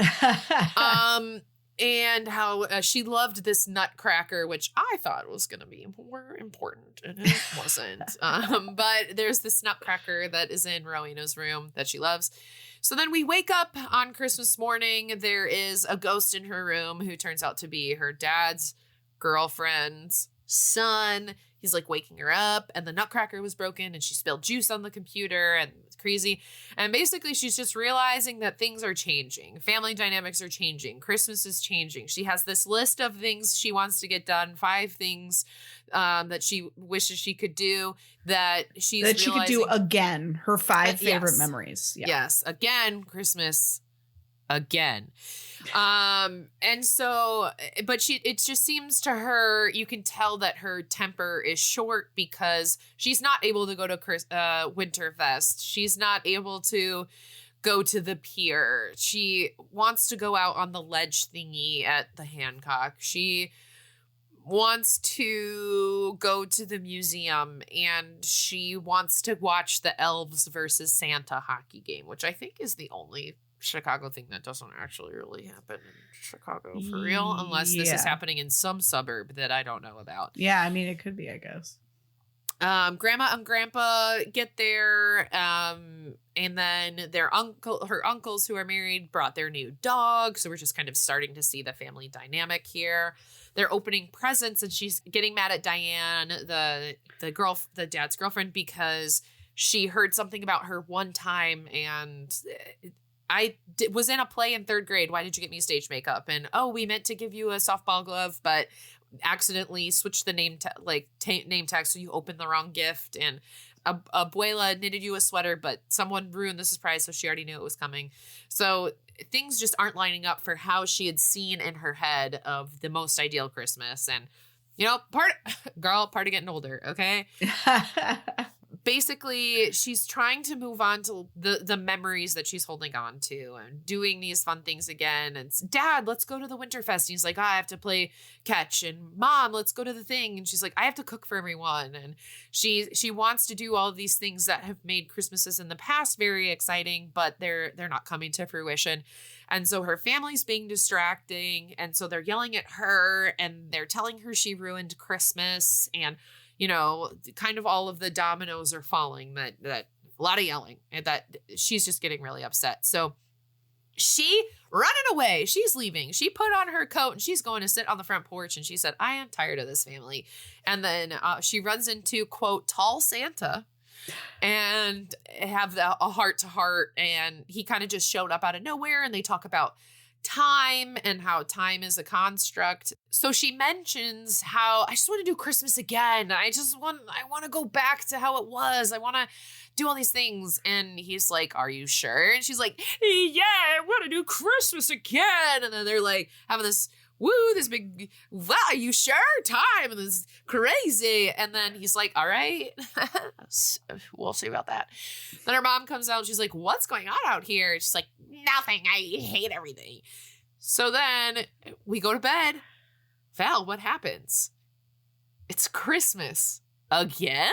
And how she loved this nutcracker, which I thought was going to be more important, and it wasn't. But there's this nutcracker that is in Rowena's room that she loves. So then we wake up on Christmas morning. There is a ghost in her room who turns out to be her dad's girlfriend's son. He's like waking her up, and the nutcracker was broken, and she spilled juice on the computer, and it's crazy. And basically, she's just realizing that things are changing. Family dynamics are changing. Christmas is changing. She has this list of things she wants to get done, 5 things that she wishes she could do that she could do again. Her 5 favorite yes. memories. Yeah. Yes, again, Christmas. Again. And so, but it just seems to her, you can tell that her temper is short because she's not able to go to Winterfest. She's not able to go to the pier. She wants to go out on the ledge thingy at the Hancock. She wants to go to the museum, and she wants to watch the Elves versus Santa hockey game, which I think is the only Chicago thing that doesn't actually really happen in Chicago for real, unless this is happening in some suburb that I don't know about. Yeah, I mean, it could be, I guess. Grandma and grandpa get there, and then her uncles who are married brought their new dog, so we're just kind of starting to see the family dynamic here. They're opening presents, and she's getting mad at Diane, the dad's girlfriend, because she heard something about her one time, and was in a play in 3rd grade. Why did you get me stage makeup? And, we meant to give you a softball glove, but accidentally switched the name tag, so you opened the wrong gift. And abuela knitted you a sweater, but someone ruined the surprise, so she already knew it was coming. So things just aren't lining up for how she had seen in her head of the most ideal Christmas. And, part of getting older, okay? Basically, she's trying to move on to the memories that she's holding on to and doing these fun things again. And Dad, let's go to the Winterfest. And he's like, I have to play catch. And Mom, let's go to the thing. And she's like, I have to cook for everyone. And she wants to do all of these things that have made Christmases in the past very exciting, but they're not coming to fruition. And so her family's being distracting. And so they're yelling at her, and they're telling her she ruined Christmas. And kind of all of the dominoes are falling, that a lot of yelling, and that she's just getting really upset. So she running away, she's leaving. She put on her coat and she's going to sit on the front porch, and she said, I am tired of this family. And then she runs into, quote, tall Santa, and have a heart-to-heart, and he kind of just showed up out of nowhere, and they talk about time and how time is a construct. So she mentions how I just want to do Christmas again. I want to go back to how it was. I want to do all these things. And he's like, are you sure? And she's like, yeah, I want to do Christmas again. And then they're like having this big, wow, are you sure? Time, and this is crazy. And then he's like, all right, we'll see about that. Then her mom comes out and she's like, what's going on out here? She's like, nothing. I hate everything. So then we go to bed. Val, what happens? It's Christmas again?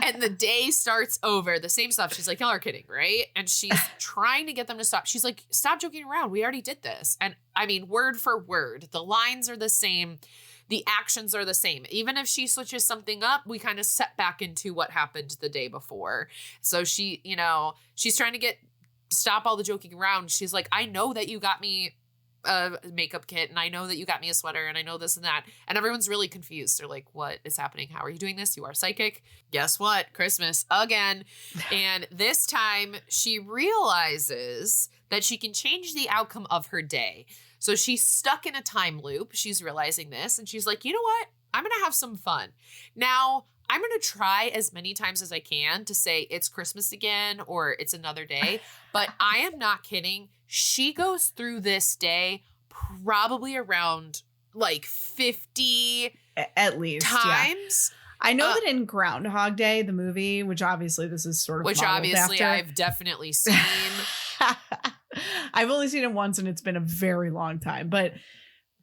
And the day starts over. The same stuff. She's like, y'all are kidding, right? And she's trying to get them to stop. She's like, stop joking around. We already did this. And I mean, word for word, the lines are the same. The actions are the same. Even if she switches something up, we kind of set back into what happened the day before. So she, she's trying to stop all the joking around. She's like, I know that you got me a makeup kit, and I know that you got me a sweater, and I know this and that. And everyone's really confused. They're like, what is happening? How are you doing this? You are psychic. Guess what? Christmas again. And this time she realizes that she can change the outcome of her day. So she's stuck in a time loop. She's realizing this, and she's like, you know what? I'm going to have some fun. Now, I'm going to try as many times as I can to say it's Christmas again or it's another day, but I am not kidding. She goes through this day probably around like 50 at least times. Yeah. I know that in Groundhog Day, the movie, which obviously this is sort of which obviously after. I've definitely seen. I've only seen it once and it's been a very long time, but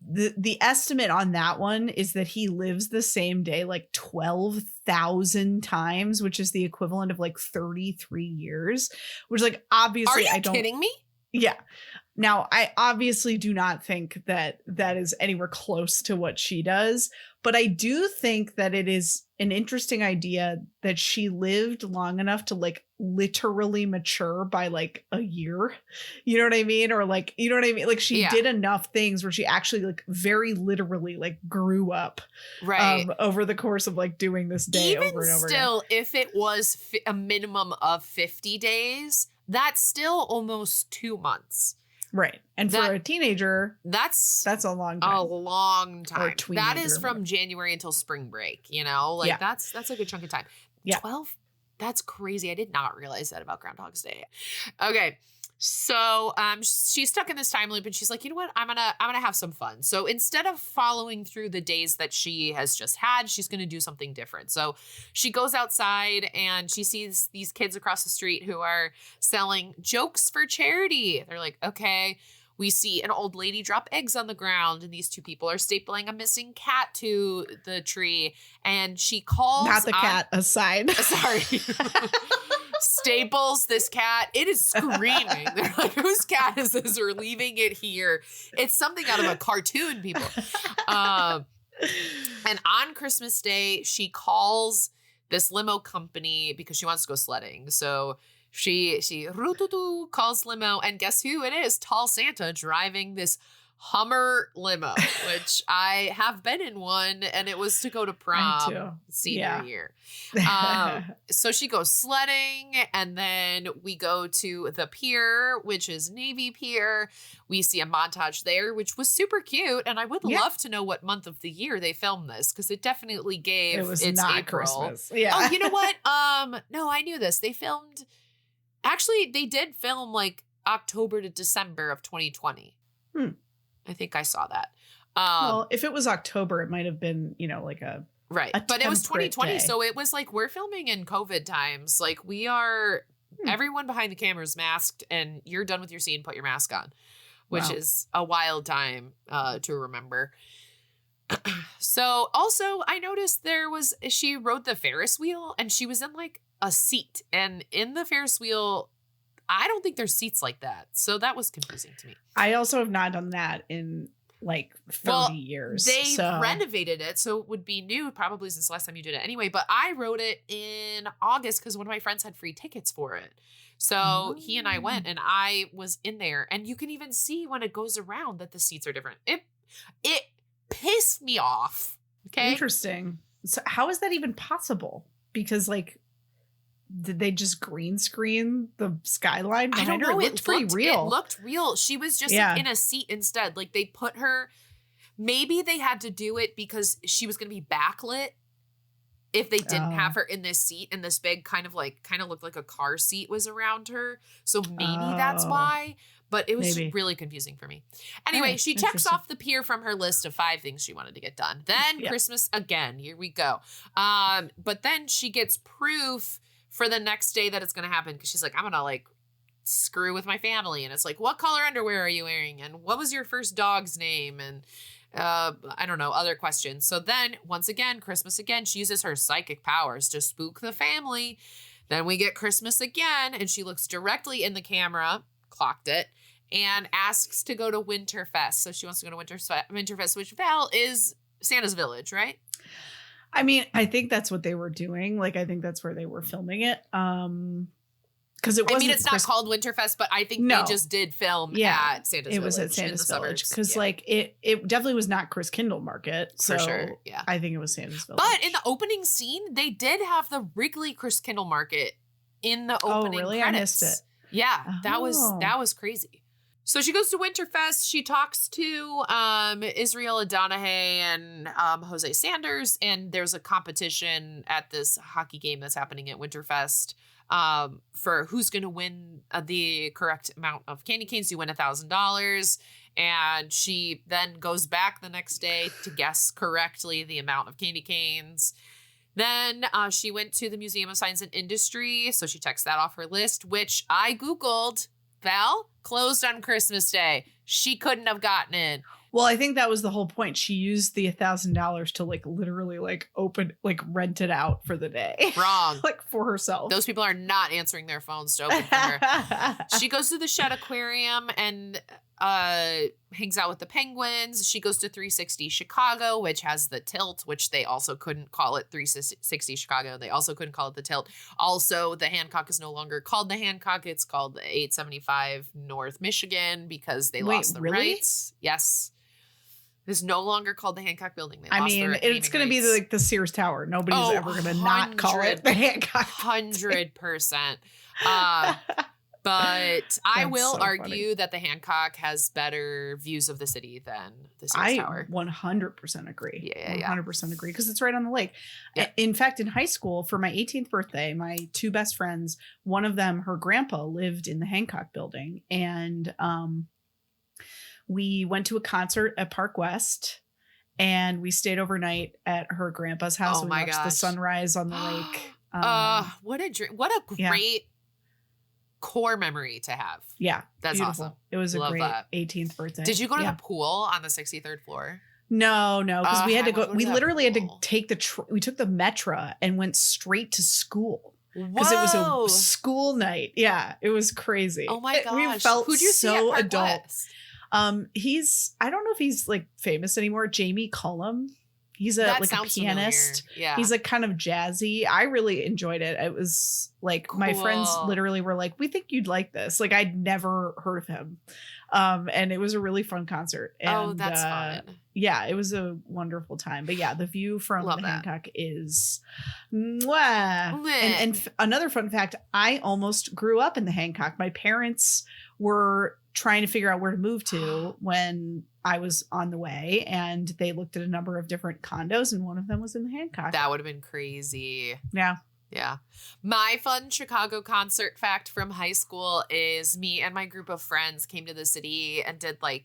the estimate on that one is that he lives the same day like 12,000 times, which is the equivalent of like 33 years, which like obviously Are you kidding me? Yeah. Now, I obviously do not think that that is anywhere close to what she does, but I do think that it is an interesting idea that she lived long enough to like literally mature by like a year. You know what I mean? Or like, you know what I mean? Like she did enough things where she actually like very literally like grew up over the course of like doing this day Even over and over still, again. if it was a minimum of 50 days, that's still almost 2 months. Right. And for a teenager, that's a long time. A long time. That is from whatever. January until spring break, you know? Like that's a good chunk of time. Yeah. 12? That's crazy. I did not realize that about Groundhog's Day. Okay. So she's stuck in this time loop and she's like, you know what? I'm gonna have some fun. So instead of following through the days that she has just had, she's gonna do something different. So she goes outside and she sees these kids across the street who are selling jokes for charity. They're like, okay. We see an old lady drop eggs on the ground, and these two people are stapling a missing cat to the tree. And she calls not the cat, a sign. Sorry. Staples this cat. It is screaming. They're like, whose cat is this? We're leaving it here. It's something out of a cartoon, people. And on Christmas Day, she calls this limo company because she wants to go sledding. So she calls limo, and guess who it is? Tall Santa driving this Hummer limo, which I have been in one, and it was to go to prom senior year. So she goes sledding, and then we go to the pier, which is Navy Pier. We see a montage there, which was super cute, and I would love to know what month of the year they filmed this, because it definitely gave it was it's not April. Christmas. Yeah. Oh, you know what? No, I knew this. They filmed. Actually, they did film like October to December of 2020. I think I saw that. Well, if it was October, it might have been, you know, like a but it was 2020, day. so it was like we're filming in COVID times. Like we are, everyone behind the camera is masked, and you're done with your scene, put your mask on, which is a wild time to remember. So also, I noticed she rode the Ferris wheel, and she was in like a seat, and in the Ferris wheel, I don't think there's seats like that. So that was confusing to me. I also have not done that in like 30 years. They renovated it, so it would be new probably since last time you did it anyway. But I rode it in August because one of my friends had free tickets for it. So he and I went, and I was in there. And you can even see when it goes around that the seats are different. It pissed me off. Okay. Interesting. So how is that even possible? Because like, did they just green screen the skyline behind I don't know. her? It looked pretty real. It looked real. She was just like in a seat instead. Like they put her, maybe they had to do it because she was going to be backlit if they didn't have her in this seat, and this big kind of looked like a car seat was around her. So maybe that's why. But it was really confusing for me. Anyway, she checks off the pier from her list of 5 things she wanted to get done. Then Christmas again. Here we go. But then she gets proof for the next day that it's going to happen, because she's like, I'm going to like screw with my family. And it's like, what color underwear are you wearing? And what was your first dog's name? And I don't know, other questions. So then once again, Christmas again, she uses her psychic powers to spook the family. Then we get Christmas again, and she looks directly in the camera, clocked it, and asks to go to Winterfest. So she wants to go to Winterfest, which Val is Santa's village, right? I mean, I think that's what they were doing. Like, I think that's where they were filming it. Because it wasn't. I mean, it's not called Winterfest, but I think they just did film at Santa's Village. It was at Santa's Village. Because, like, it definitely was not Chris Kindle Market. So for sure. Yeah. I think it was Santa's Village. But in the opening scene, they did have the Wrigley Chris Kindle Market in the opening credits. I missed it. Yeah. That was crazy. So she goes to Winterfest. She talks to Israel Adonahue and Jose Sanders, and there's a competition at this hockey game that's happening at Winterfest for who's going to win the correct amount of candy canes. You win $1,000, and she then goes back the next day to guess correctly the amount of candy canes. Then she went to the Museum of Science and Industry, so she checks that off her list, which I Googled. Val, closed on Christmas Day. She couldn't have gotten in. Well, I think that was the whole point. She used the $1,000 to literally rent it out for the day. Wrong. For herself. Those people are not answering their phones to open for her. She goes to the Shed Aquarium and hangs out with the penguins. She goes to 360 Chicago, which has the tilt, which they also couldn't call it 360 Chicago. They also couldn't call it the tilt. Also, the Hancock is no longer called the Hancock. It's called the 875 North Michigan because they lost the rights. Yes. It's no longer called the Hancock Building. It's going to be the Sears Tower. Nobody's ever going to not call it the Hancock. 100%. But I will argue that the Hancock has better views of the city than the Sears Tower. I 100% agree. Yeah. 100% agree because it's right on the lake. Yeah. In fact, in high school, for my 18th birthday, my two best friends, one of them, her grandpa lived in the Hancock Building, and we went to a concert at Park West, and we stayed overnight at her grandpa's house. We watched the sunrise on the lake. What a dream! What a great core memory to have. Yeah, that's beautiful. awesome. It was a great 18th birthday. Did you go to the pool on the 63rd floor? No, because we had to go. We literally had to take we took the Metra and went straight to school. Because it was a school night. Yeah, it was crazy. Oh my gosh. We felt Who'd you see so at Park adult. West? I don't know if he's famous anymore. Jamie Cullum. He's a pianist. Yeah. He's kind of jazzy. I really enjoyed it. It was cool. My friends literally were like, we think you'd like this. I'd never heard of him. And it was a really fun concert. And, that's fun. Yeah, it was a wonderful time. But yeah, the view from the Hancock is mwah. And another fun fact, I almost grew up in the Hancock. My parents were trying to figure out where to move to when I was on the way, and they looked at a number of different condos, and one of them was in the Hancock. That would have been crazy. Yeah. Yeah. My fun Chicago concert fact from high school is me and my group of friends came to the city and did I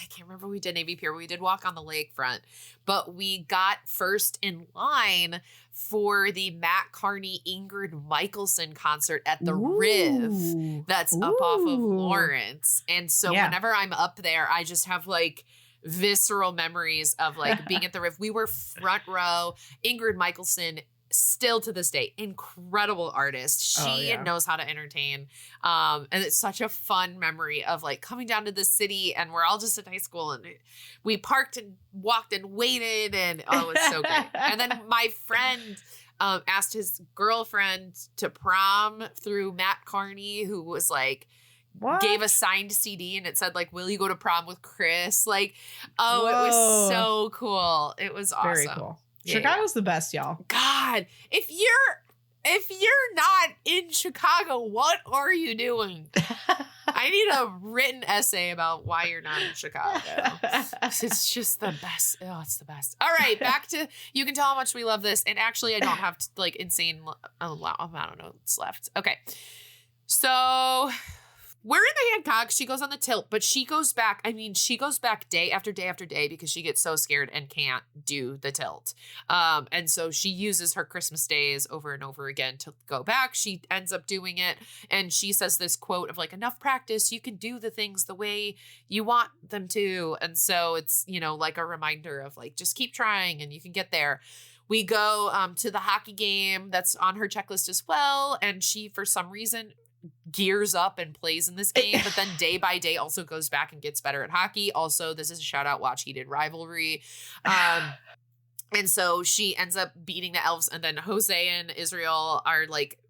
can't remember what we did Navy Pier. We did walk on the lakefront, but we got first in line for the Matt Carney Ingrid Michaelson concert at the Riv that's up off of Lawrence. And so whenever I'm up there, I just have visceral memories of being at the Riv. We were front row. Ingrid Michaelson, still to this day, incredible artist. She knows how to entertain. And it's such a fun memory of coming down to the city, and we're all just in high school, and we parked and walked and waited, and it was so great. And then my friend asked his girlfriend to prom through Matt Carney, who was what? Gave a signed CD, and it said will you go to prom with Chris? It was so cool. It was awesome. Very cool. Chicago's the best, y'all. God, if you're not in Chicago, what are you doing? I need a written essay about why you're not in Chicago. It's just the best. Oh, it's the best. All right, back to, you can tell how much we love this. And actually, I don't have insane amount of notes left. Okay. So we're in the Hancock. She goes on the tilt, but she goes back. She goes back day after day after day because she gets so scared and can't do the tilt. And so she uses her Christmas days over and over again to go back. She ends up doing it. And she says this quote of enough practice, you can do the things the way you want them to. And so it's, a reminder of just keep trying and you can get there. We go to the hockey game that's on her checklist as well. And she, for some reason, gears up and plays in this game, but then day by day also goes back and gets better at hockey. Also, this is a shout out Watch Heated Rivalry. And so she ends up beating the elves, and then Jose and Israel are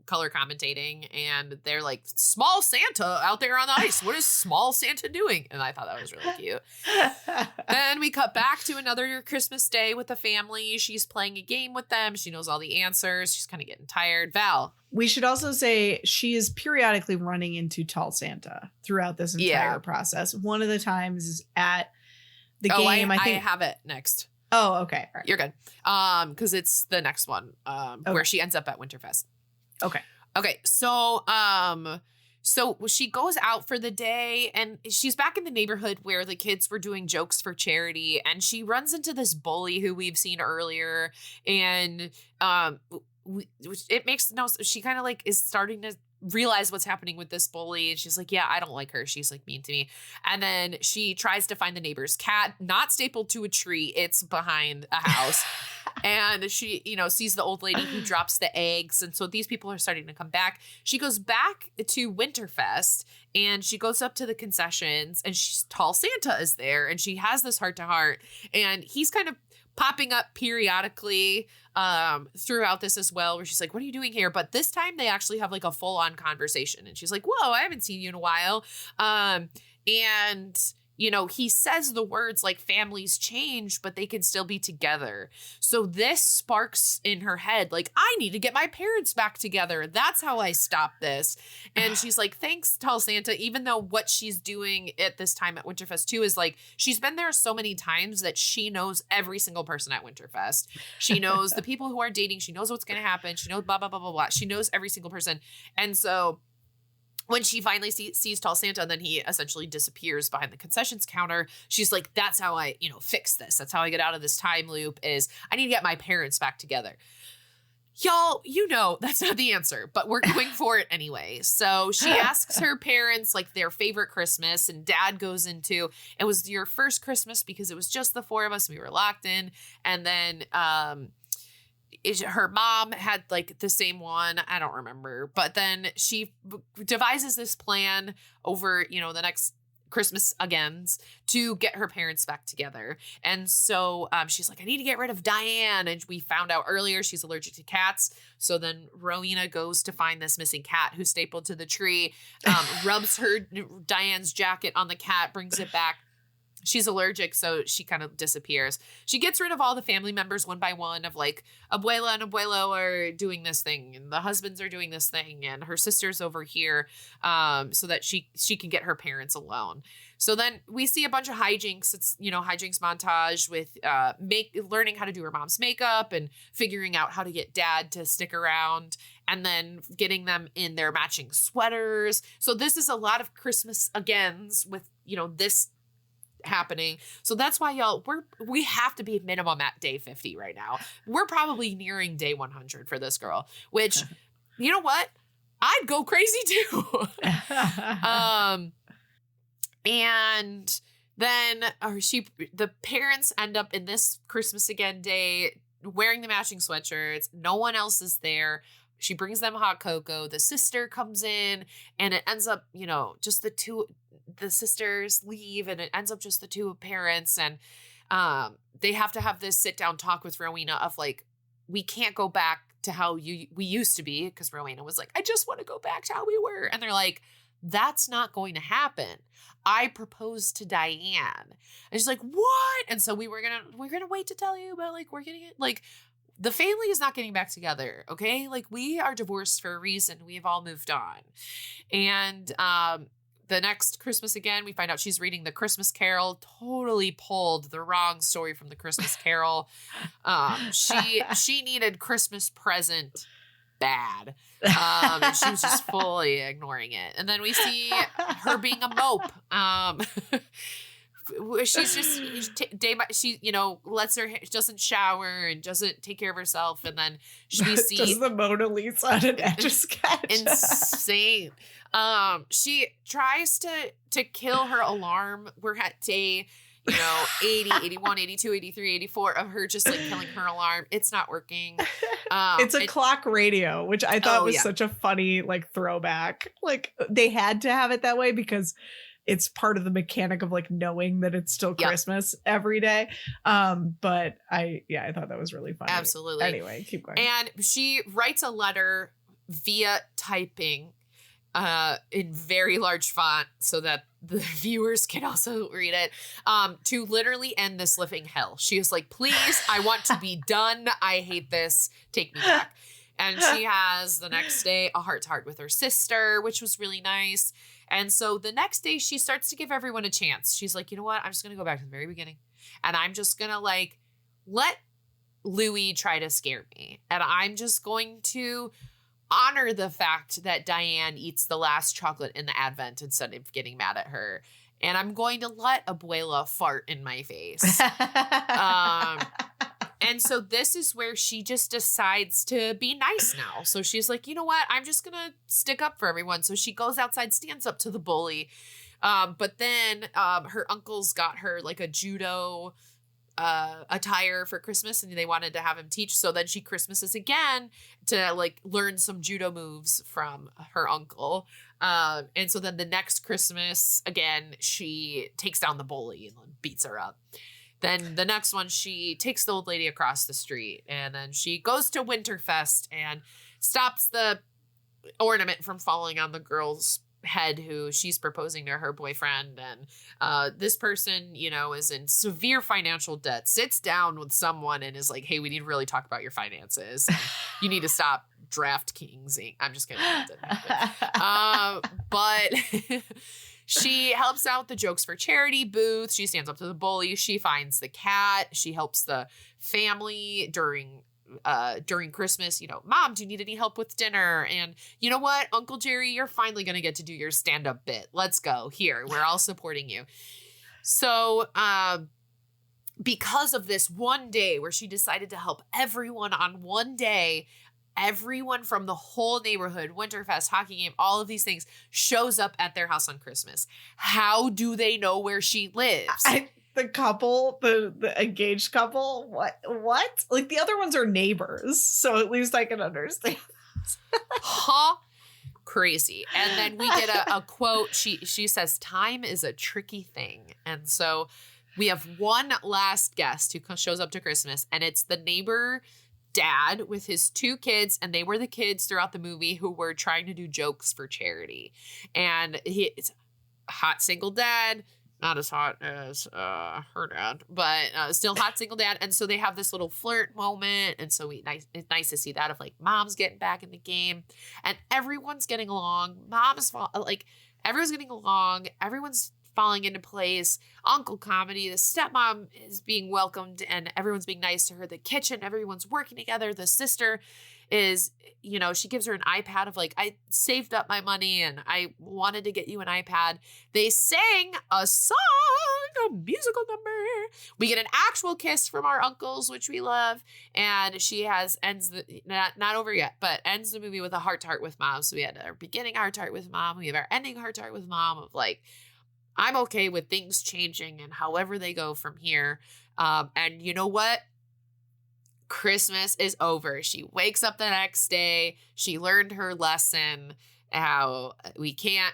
color commentating, and they're like, small Santa out there on the ice. What is small Santa doing? And I thought that was really cute. Then we cut back to another Christmas day with the family. She's playing a game with them. She knows all the answers. She's kind of getting tired. Val. We should also say she is periodically running into tall Santa throughout this entire process. One of the times is at the game. I think I have it next. Oh, okay. All right. You're good. Because it's the next one where she ends up at Winterfest. Okay. Okay. So she goes out for the day, and she's back in the neighborhood where the kids were doing jokes for charity, and she runs into this bully who we've seen earlier, and it makes no. She kind of like is starting to realize what's happening with this bully, and she's like, yeah, I don't like her, she's like mean to me. And then she tries to find the neighbor's cat, not stapled to a tree, it's behind a house. And she, sees the old lady who drops the eggs, and so these people are starting to come back. She goes back to Winterfest, and she goes up to the concessions, and tall Santa is there, and she has this heart to heart, and he's kind of popping up periodically throughout this as well, where she's like, what are you doing here? But this time they actually have like a full-on conversation, and she's like, whoa, I haven't seen you in a while. And he says the words like families change, but they can still be together. So this sparks in her head, like, I need to get my parents back together. That's how I stop this. And she's like, thanks, tall Santa, even though what she's doing at this time at Winterfest too is like, she's been there so many times that she knows every single person at Winterfest. She knows the people who are dating. She knows what's going to happen. She knows blah, blah, blah, blah, blah. She knows every single person. And so when she finally sees tall Santa, and then he essentially disappears behind the concessions counter, she's like, that's how I, fix this. That's how I get out of this time loop, is I need to get my parents back together. Y'all, that's not the answer, but we're going for it anyway. So she asks her parents like their favorite Christmas, and Dad goes into, it was your first Christmas because it was just the four of us. We were locked in. And then, her mom had like the same one. I don't remember. But then she devises this plan over, the next Christmas agains to get her parents back together. And so she's like, I need to get rid of Diane. And we found out earlier she's allergic to cats. So then Rowena goes to find this missing cat who's stapled to the tree, rubs Diane's jacket on the cat, brings it back. She's allergic, so she kind of disappears. She gets rid of all the family members one by one, of like, Abuela and Abuelo are doing this thing, and the husbands are doing this thing, and her sister's over here, so that she can get her parents alone. So then we see a bunch of hijinks. It's, hijinks montage with learning how to do her mom's makeup, and figuring out how to get Dad to stick around, and then getting them in their matching sweaters. So this is a lot of Christmas agains with, this happening. So that's why, y'all, we have to be minimum at day 50 right now. We're probably nearing day 100 for this girl, which, you know what? I'd go crazy too. And then the parents end up in this Christmas again day wearing the matching sweatshirts. No one else is there. She brings them hot cocoa. The sister comes in, and it ends up, just the sisters leave, and it ends up just the two parents. And they have to have this sit down talk with Rowena of like, we can't go back to how we used to be, because Rowena was like, I just want to go back to how we were. And they're like, that's not going to happen. I proposed to Diane. And she's like, what? And so we're gonna wait to tell you, but like, we're getting it. Like, the family is not getting back together. Okay. Like, we are divorced for a reason. We have all moved on. And, the next Christmas again, we find out she's reading the Christmas Carol, totally pulled the wrong story from the Christmas Carol. She needed Christmas present bad. And she was just fully ignoring it. And then we see her being a mope. She's just she lets her, doesn't shower and doesn't take care of herself, and then we see does the Mona Lisa on an Etch-a-Sketch. Insane. She tries to kill her alarm. We're at day 80, 81, 82, 83, 84 of her just like killing her alarm. It's not working. It's a clock radio, which I thought was such a funny like throwback. Like, they had to have it that way because it's part of the mechanic of like knowing that it's still Christmas every day. But I thought that was really funny. Absolutely. Anyway, keep going. And she writes a letter via typing in very large font so that the viewers can also read it, to literally end this living hell. She is like, please, I want to be done. I hate this. Take me back. And she has the next day a heart-to-heart with her sister, which was really nice. And so the next day she starts to give everyone a chance. She's like, you know what? I'm just going to go back to the very beginning. And I'm just going to like let Louis try to scare me. And I'm just going to honor the fact that Diane eats the last chocolate in the Advent instead of getting mad at her. And I'm going to let Abuela fart in my face. And so this is where she just decides to be nice now. So she's like, you know what? I'm just going to stick up for everyone. So she goes outside, stands up to the bully. But then her uncles got her like a judo attire for Christmas, and they wanted to have him teach. So then she Christmases again to like learn some judo moves from her uncle. And so then the next Christmas, again, she takes down the bully and beats her up. Then the next one, she takes the old lady across the street, and then she goes to Winterfest and stops the ornament from falling on the girl's head who she's proposing to her boyfriend. And this person, you know, is in severe financial debt, sits down with someone and is like, hey, we need to really talk about your finances. You need to stop DraftKings. I'm just kidding. But she helps out the Jokes for Charity booth. She stands up to the bully. She finds the cat. She helps the family during Christmas. You know, Mom, do you need any help with dinner? And you know what, Uncle Jerry, you're finally going to get to do your stand-up bit. Let's go. Here, we're all supporting you. So, because of this one day where she decided to help everyone on one day, everyone from the whole neighborhood, Winterfest, hockey game, all of these things shows up at their house on Christmas. How do they know where she lives? The couple, the engaged couple, what? Like the other ones are neighbors, so at least I can understand. Huh? Crazy. And then we get a quote. She says, time is a tricky thing. And so we have one last guest who shows up to Christmas, and it's the neighbor dad with his two kids, and they were the kids throughout the movie who were trying to do jokes for charity. And he's a hot single dad, not as hot as her dad, but still hot single dad. And so they have this little flirt moment, and so it's nice to see that of like mom's getting back in the game, and everyone's getting along. Everyone's getting along. Everyone's falling into place. Uncle comedy, the stepmom is being welcomed and everyone's being nice to her. The kitchen, everyone's working together. The sister is, you know, she gives her an iPad of like, I saved up my money and I wanted to get you an iPad. They sang a song, a musical number. We get an actual kiss from our uncles, which we love. And she ends not over yet, but ends the movie with a heart-to-heart with mom. So we had our beginning heart-to-heart with mom. We have our ending heart-to-heart with mom of like, I'm okay with things changing and however they go from here. And you know what? Christmas is over. She wakes up the next day. She learned her lesson, how we can't,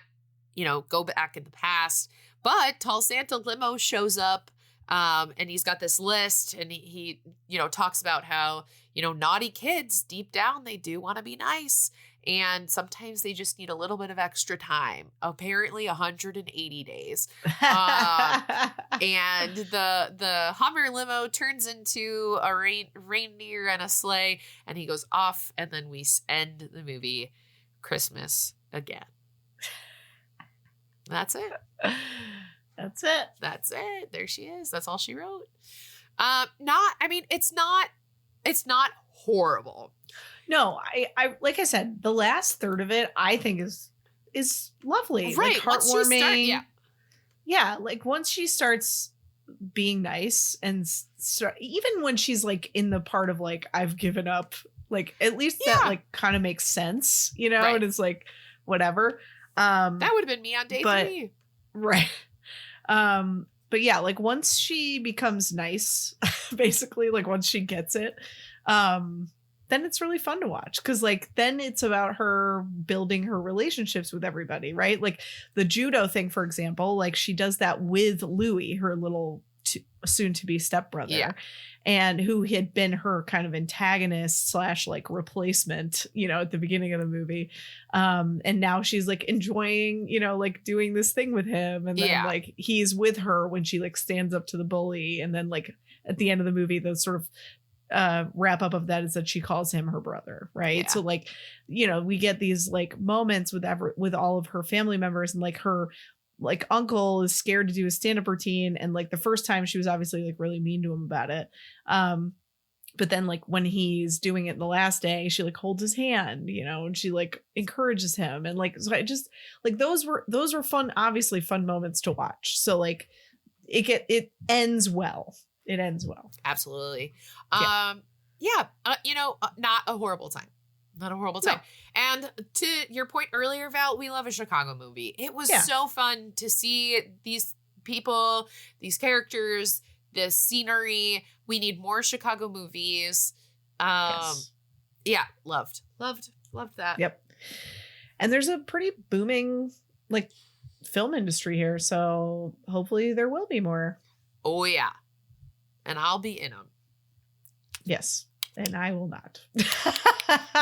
you know, go back in the past. But Tall Santa Limo shows up, and he's got this list, and he, you know, talks about how, you know, naughty kids, deep down, they do want to be nice. And sometimes they just need a little bit of extra time, apparently 180 days. And the Hummer limo turns into a reindeer and a sleigh, and he goes off, and then we end the movie Christmas again. That's it. That's it. That's it. There she is. That's all she wrote. It's not horrible. No, I like I said, the last third of it I think is lovely, right? Like heartwarming. Yeah. Like once she starts being nice and even when she's like in the part of like I've given up, like at least that like kind of makes sense, you know. Right. And it's like whatever. That would have been me on day 3, right? But yeah, like once she becomes nice, basically, like once she gets it, then it's really fun to watch because like then it's about her building her relationships with everybody, right? Like the judo thing, for example, like she does that with Louis, her little soon to be stepbrother. Yeah. And who had been her kind of antagonist / like replacement, at the beginning of the movie. And now she's like enjoying, like doing this thing with him. And then like he's with her when she like stands up to the bully. And then like at the end of the movie, the sort of wrap up of that is that she calls him her brother. Right. Yeah. So like, we get these like moments with all of her family members, and like her like uncle is scared to do a stand-up routine, and like the first time she was obviously like really mean to him about it, but then like when he's doing it the last day, she like holds his hand, and she like encourages him, and like so I just like those were fun, obviously fun moments to watch. So like it ends well. Absolutely. Yeah. Not a horrible time. Not a horrible time. No. And to your point earlier, Val, we love a Chicago movie. It was so fun to see these people, these characters, this scenery. We need more Chicago movies. Yes. Yeah, loved that. Yep. And there's a pretty booming like film industry here, so hopefully there will be more. Oh yeah. And I'll be in them. Yes. And I will not.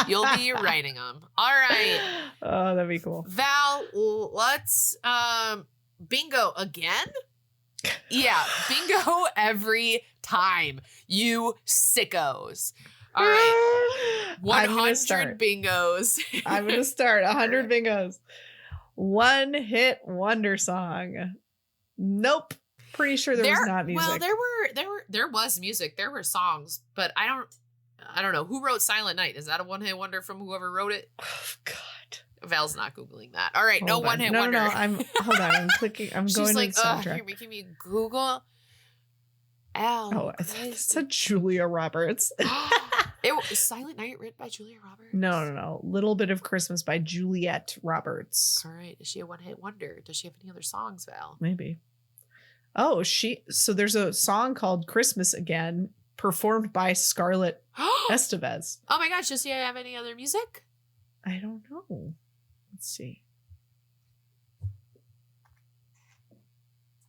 You'll be writing them. All right. Oh, that'd be cool. Val, let's bingo again. Yeah, bingo every time. You sickos. All right. 100 bingos. I'm going to start 100 bingos. One hit wonder song. Nope. Pretty sure there was not music. Well, there was music. There were songs, but I don't know. Who wrote Silent Night? Is that a one-hit wonder from whoever wrote it? Oh, God. Val's not Googling that. All right. No one-hit wonder. No. Hold on. I'm clicking. I'm going to the soundtrack. You're making me Google. I said Julia Roberts. It was Silent Night written by Julia Roberts? No. Little Bit of Christmas by Juliette Roberts. All right. Is she a one-hit wonder? Does she have any other songs, Val? Maybe. Oh, so there's a song called Christmas Again, performed by Scarlett Estevez. Oh my gosh, does she have any other music? I don't know. Let's see.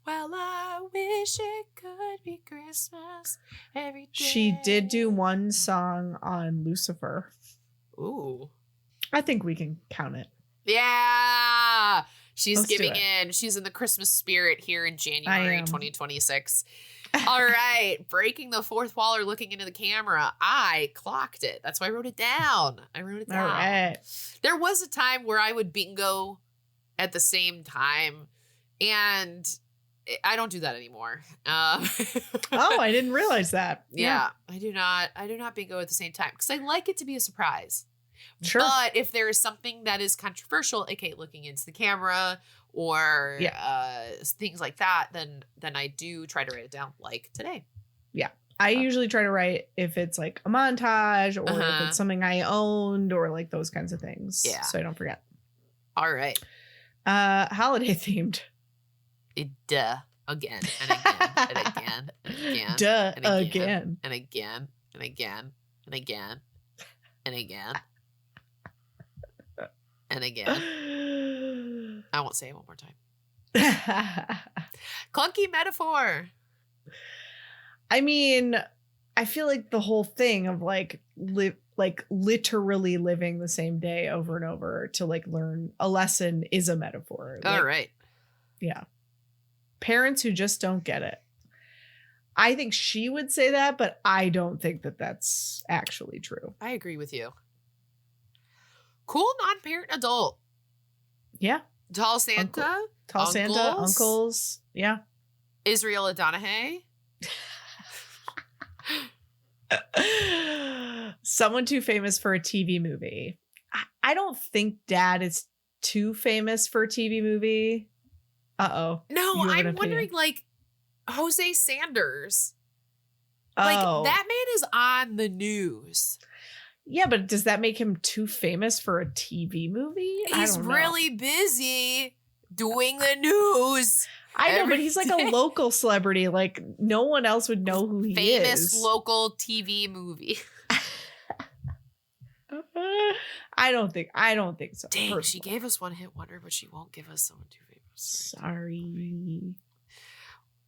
Well, I wish it could be Christmas every day. She did do one song on Lucifer. Ooh. I think we can count it. Yeah. She's giving in. She's in the Christmas spirit here in January 2026. All right. Breaking the fourth wall or looking into the camera. I clocked it. That's why I wrote it down. All right. There was a time where I would bingo at the same time, and I don't do that anymore. Oh, I didn't realize that. Yeah. I do not bingo at the same time because I like it to be a surprise. Sure. But if there is something that is controversial, aka looking into the camera or things like that, then I do try to write it down, like today. Yeah. I usually try to write if it's like a montage or if it's something I owned or like those kinds of things. Yeah. So I don't forget. All right. Holiday themed. Duh. Again and again and again and again. Duh. And again. And again and again and again and again. And again. I won't say it one more time. Clunky metaphor. I mean, I feel like the whole thing of like literally living the same day over and over to like learn a lesson is a metaphor. Like, all right. Yeah. Parents who just don't get it. I think she would say that, but I don't think that that's actually true. I agree with you. Cool non-parent adult. Yeah. Tall Santa. Tall Santa. Uncles. Yeah. Israel Adonahue. Someone too famous for a TV movie. I don't think Dad is too famous for a TV movie. Uh-oh. No, I'm wondering like Jose Sanders. Like that man is on the news. Yeah, but does that make him too famous for a TV movie? He's really busy doing the news. I know, but he's like a local celebrity. Like no one else would know who he is. Famous local TV movie. I don't think so. Dang, personally. She gave us one hit wonder, but she won't give us someone too famous. Sorry.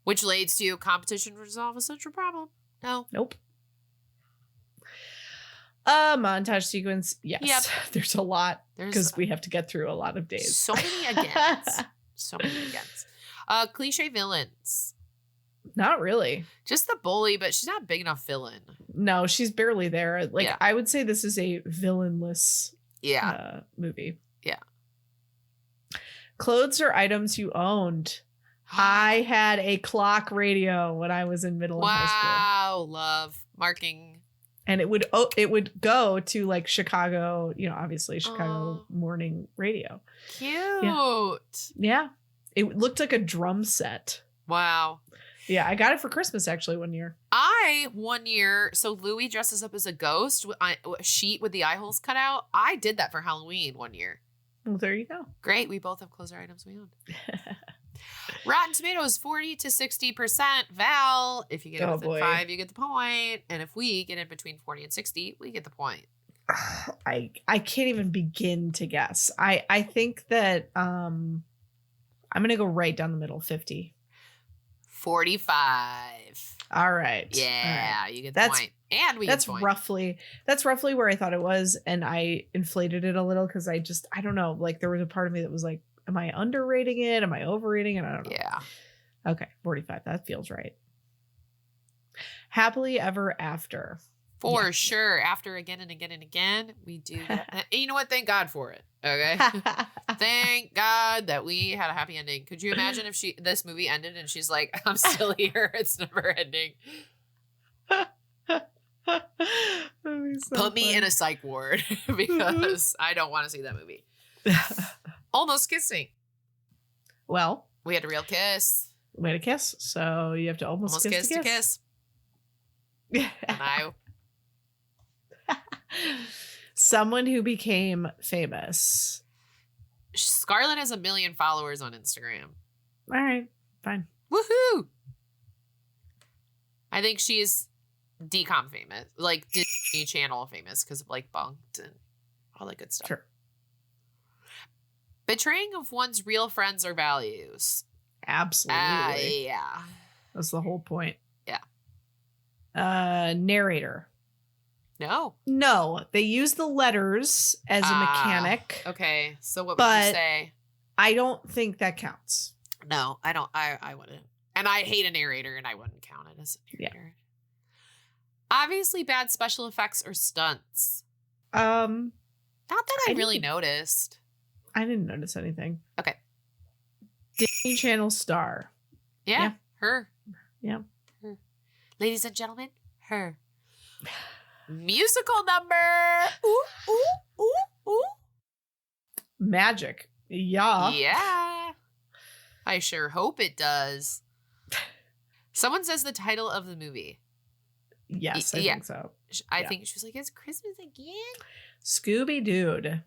Which leads to competition to resolve a central problem. No. Nope. Montage sequence. Yes. Yep. There's a lot There's because we have to get through a lot of days. so many agains. So many agains. Cliche villains. Not really. Just the bully, but she's not a big enough villain. No, she's barely there. Like, Yeah. I would say this is a villainless movie. Yeah. Clothes or items you owned. I had a clock radio when I was in middle and high school. Wow, love marking. And it would go to like Chicago, obviously Chicago morning radio. Cute. Yeah. It looked like a drum set. Wow. Yeah, I got it for Christmas actually one year. One year, so Louis dresses up as a ghost with a sheet with the eye holes cut out. I did that for Halloween one year. Well, there you go. Great. We both have closer items we own. Rotten Tomatoes, 40 to 60%. Val, if you get it within 5, you get the point. And if we get in between 40 and 60, we get the point. I can't even begin to guess. I think that I'm going to go right down the middle, 50. 45. All right. Yeah, all right. you get the point. And we get the point. That's roughly where I thought it was. And I inflated it a little because I don't know. Like there was a part of me that was like, am I underrating it? Am I overrating it? I don't know. Yeah. Okay. 45. That feels right. Happily Ever After. For sure. After again and again and again, we do that. And you know what? Thank God for it. Okay. Thank God that we had a happy ending. Could you imagine if this movie ended and she's like, I'm still here. It's never ending. Put me in a psych ward because I don't want to see that movie. Almost Kissing. Well, we had a real kiss. We had a kiss. So you have to almost kiss to kiss. And I... Someone who became famous. Scarlett has 1 million followers on Instagram. All right, fine. Woohoo! I think she's DCOM famous, like Disney Channel famous because of like Bunked and all that good stuff. Sure. Betraying of one's real friends or values. Absolutely. Yeah. That's the whole point. Yeah. Narrator. No, they use the letters as a mechanic. Okay, so what would you say? I don't think that counts. No, I don't. I wouldn't. And I hate a narrator, and I wouldn't count it as a narrator. Yeah. Obviously, bad special effects or stunts. Not that I really noticed. I didn't notice anything. Okay. Disney Channel star. Yeah. Her. Yeah. Her. Ladies and gentlemen, her. Musical number. Ooh, ooh, ooh, ooh. Magic. Yeah. Yeah. I sure hope it does. Someone says the title of the movie. Yes, I think so. I think she was like, it's Christmas again? Scooby Dude.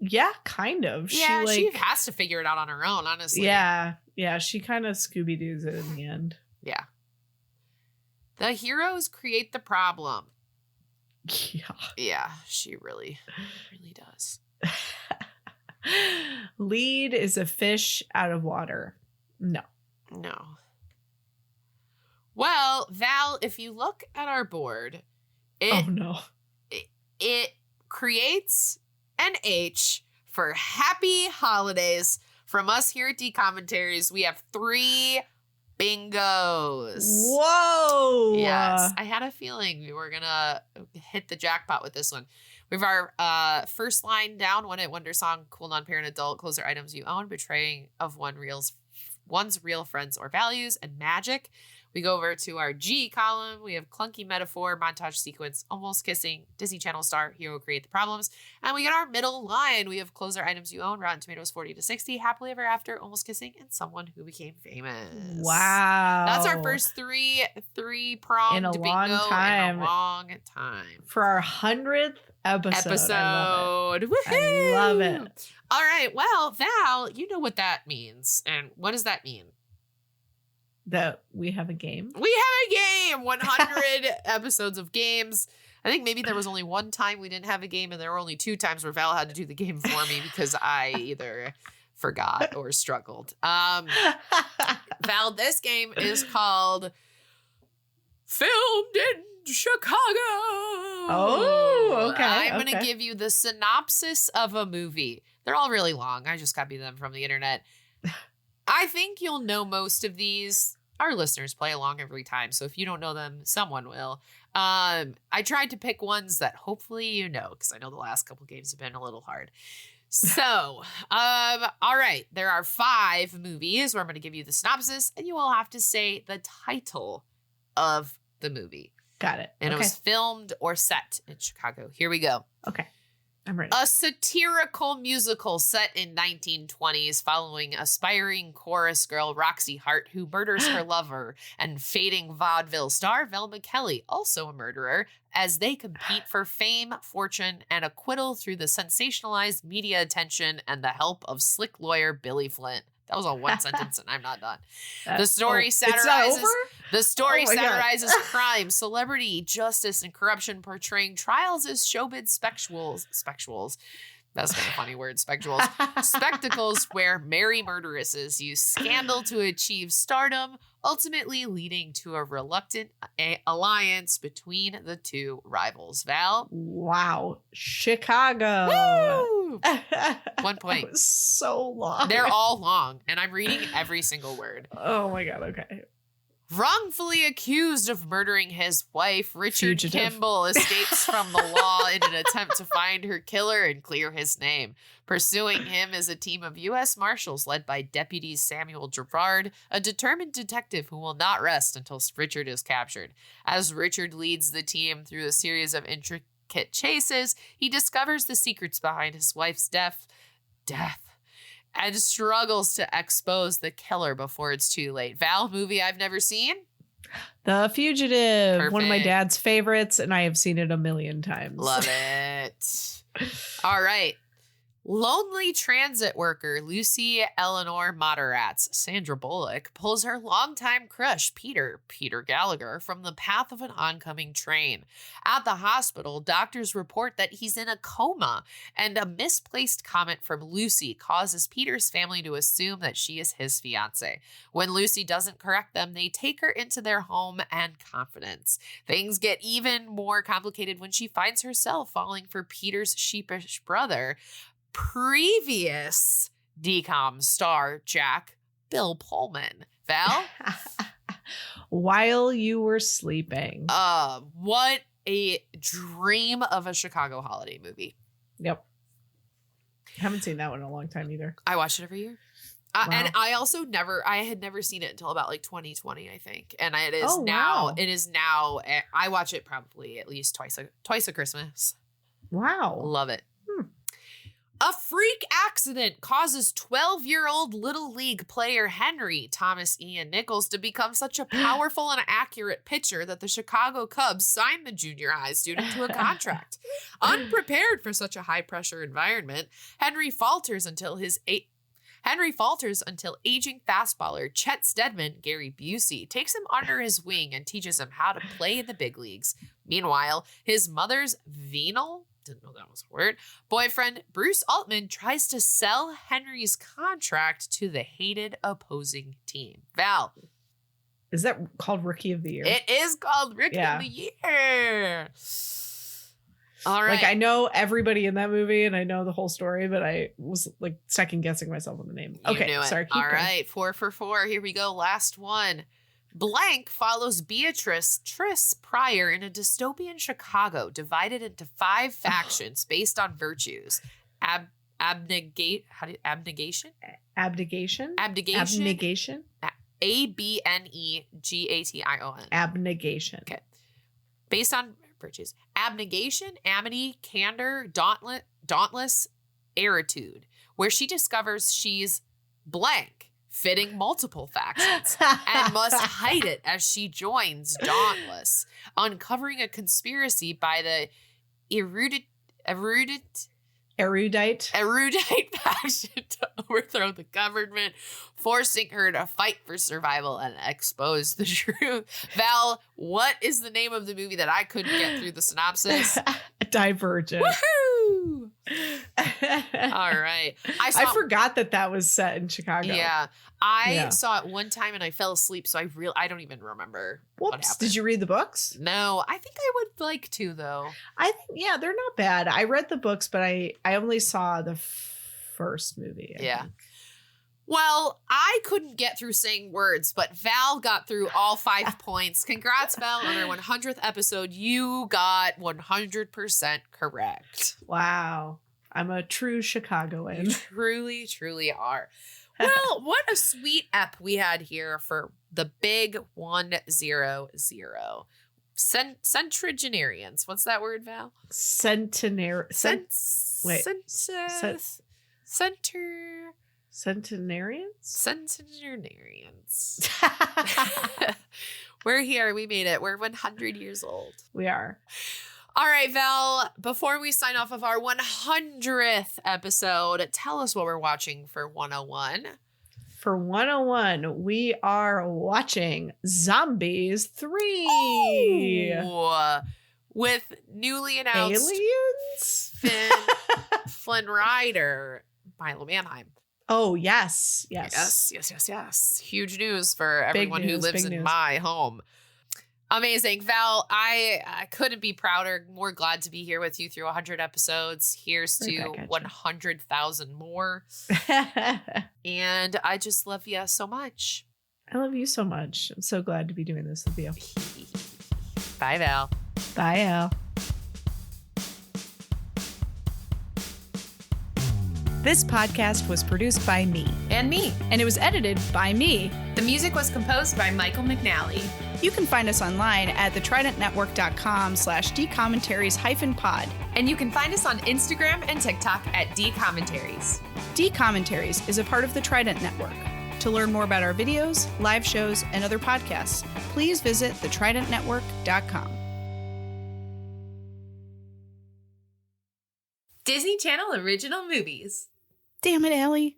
Yeah, kind of. Yeah, she has to figure it out on her own, honestly. Yeah. Yeah, she kind of Scooby Doo's it in the end. Yeah. The heroes create the problem. Yeah. Yeah, she really does. Lead is a fish out of water. No. Well, Val, if you look at our board, it creates an H for happy holidays. From us here at D Commentaries, we have 3 bingos. Whoa. Yes. I had a feeling we were going to hit the jackpot with this one. We have our first line down, One Hit Wonder song, cool non-parent adult, closer items you own, betraying of one's real friends or values, and magic. We go over to our G column. We have clunky metaphor, montage sequence, almost kissing, Disney Channel star, hero create the problems. And we get our middle line. We have closer items you own, Rotten Tomatoes 40 to 60, happily ever after, almost kissing, and someone who became famous. Wow. That's our first three pronged bingo in a long time. For our 100th episode. Woohoo! I love it. All right. Well, Val, you know what that means. And what does that mean? That we have a game. We have a game. 100 episodes of games. I think maybe there was only one time we didn't have a game, and there were only 2 times where Val had to do the game for me because I either forgot or struggled. Val, this game is called Filmed in Chicago. Oh, okay. I'm going to give you the synopsis of a movie. They're all really long. I just copied them from the internet. I think you'll know most of these. Our listeners play along every time, so if you don't know them, someone will. I tried to pick ones that hopefully you know, because I know the last couple games have been a little hard. So, all right, there are 5 movies where I'm going to give you the synopsis, and you will have to say the title of the movie. Got it. And it was filmed or set in Chicago. Here we go. Okay. I'm ready. A satirical musical set in 1920s following aspiring chorus girl Roxy Hart, who murders her lover, and fading vaudeville star Velma Kelly, also a murderer, as they compete for fame, fortune, and acquittal through the sensationalized media attention and the help of slick lawyer Billy Flint. That was all one sentence, and I'm not done. The story satirizes. The story satirizes crime, celebrity, justice, and corruption, portraying trials as showbiz spectacles. That's not a funny word, spectacles. Spectacles where merry murderesses use scandal to achieve stardom, ultimately leading to a reluctant alliance between the two rivals. Val? Wow. Chicago. Woo! 1 point. That was so long. They're all long, and I'm reading every single word. Oh my God. Okay. Wrongfully accused of murdering his wife, Richard Fugitive. Kimball escapes from the law in an attempt to find her killer and clear his name. Pursuing him is a team of U.S. Marshals led by Deputy Samuel Gerard, a determined detective who will not rest until Richard is captured. As Richard leads the team through a series of intricate chases, he discovers the secrets behind his wife's death, and struggles to expose the killer before it's too late. Val, movie I've never seen? The Fugitive. Perfect. One of my dad's favorites, and I have seen it a million times. Love it. All right. Lonely transit worker Lucy Eleanor Moderatz, Sandra Bullock, pulls her longtime crush, Peter Gallagher, from the path of an oncoming train. At the hospital, doctors report that he's in a coma, and a misplaced comment from Lucy causes Peter's family to assume that she is his fiancée. When Lucy doesn't correct them, they take her into their home and confidence. Things get even more complicated when she finds herself falling for Peter's sheepish brother, previous DCOM star Jack Bill Pullman. Val? While You Were Sleeping. What a dream of a Chicago holiday movie. Yep. Haven't seen that one in a long time either. I watch it every year. Wow. And I also I had never seen it until about like 2020, I think. And it is now, I watch it probably at least twice a Christmas. Wow. Love it. A freak accident causes 12-year-old Little League player Henry Thomas Ian Nichols to become such a powerful and accurate pitcher that the Chicago Cubs signed the junior high student to a contract. Unprepared for such a high-pressure environment, Henry falters until aging fastballer Chet Steadman, Gary Busey, takes him under his wing and teaches him how to play in the big leagues. Meanwhile, his mother's venal, didn't know that was a word, boyfriend Bruce Altman tries to sell Henry's contract to the hated opposing team. Val. Is that called Rookie of the Year? It is called Rookie of the Year. All right. Like, I know everybody in that movie and I know the whole story, but I was like second guessing myself on the name. You okay, knew it. Sorry. Keep All going. right, 4 for 4. Here we go. Last one. Blank follows Beatrice Triss Pryor in a dystopian Chicago divided into 5 factions based on virtues. Abnegation? Abnegation? Abnegation? Abnegation? Abnegation. Abnegation. Okay. Based on virtues. Abnegation, amity, candor, dauntless aritude, where she discovers she's blank, fitting multiple factions, and must hide it as she joins Dauntless, uncovering a conspiracy by the erudite faction to overthrow the government, forcing her to fight for survival and expose the truth. Val, what is the name of the movie that I couldn't get through the synopsis? Divergent. Woohoo! All right. I forgot that was set in Chicago. Yeah. I saw it one time and I fell asleep, so I don't even remember what happened. Did you read the books? No, I think I would like to, though. I think, they're not bad. I read the books, but I only saw the first movie. I think. Well, I couldn't get through saying words, but Val got through all 5 points. Congrats, Val, on our 100th episode. You got 100% correct. Wow. I'm a true Chicagoan. You truly, truly are. Well, what a sweet ep we had here for the big 100. Centenarians. What's that word, Val? Centenarians. We're here. We made it. We're 100 years old. We are. All right, Val, before we sign off of our 100th episode, tell us what we're watching for 101. For 101, we are watching Zombies 3. Ooh, with newly announced aliens? Flynn Rider, Milo Manheim. Oh, yes. Huge news for everyone who lives in my home. Amazing. Val, I couldn't be prouder, more glad to be here with you through 100 episodes. Here's to 100,000 more. And I just love you so much. I love you so much. I'm so glad to be doing this with you. Bye, Val. Bye, Al. This podcast was produced by me. And me. And it was edited by me. The music was composed by Michael McNally. You can find us online at thetridentnetwork.com/dcommentaries-pod. And you can find us on Instagram and TikTok at dcommentaries. Dcommentaries is a part of the Trident Network. To learn more about our videos, live shows, and other podcasts, please visit thetridentnetwork.com. Disney Channel original movies. Damn it, Allie.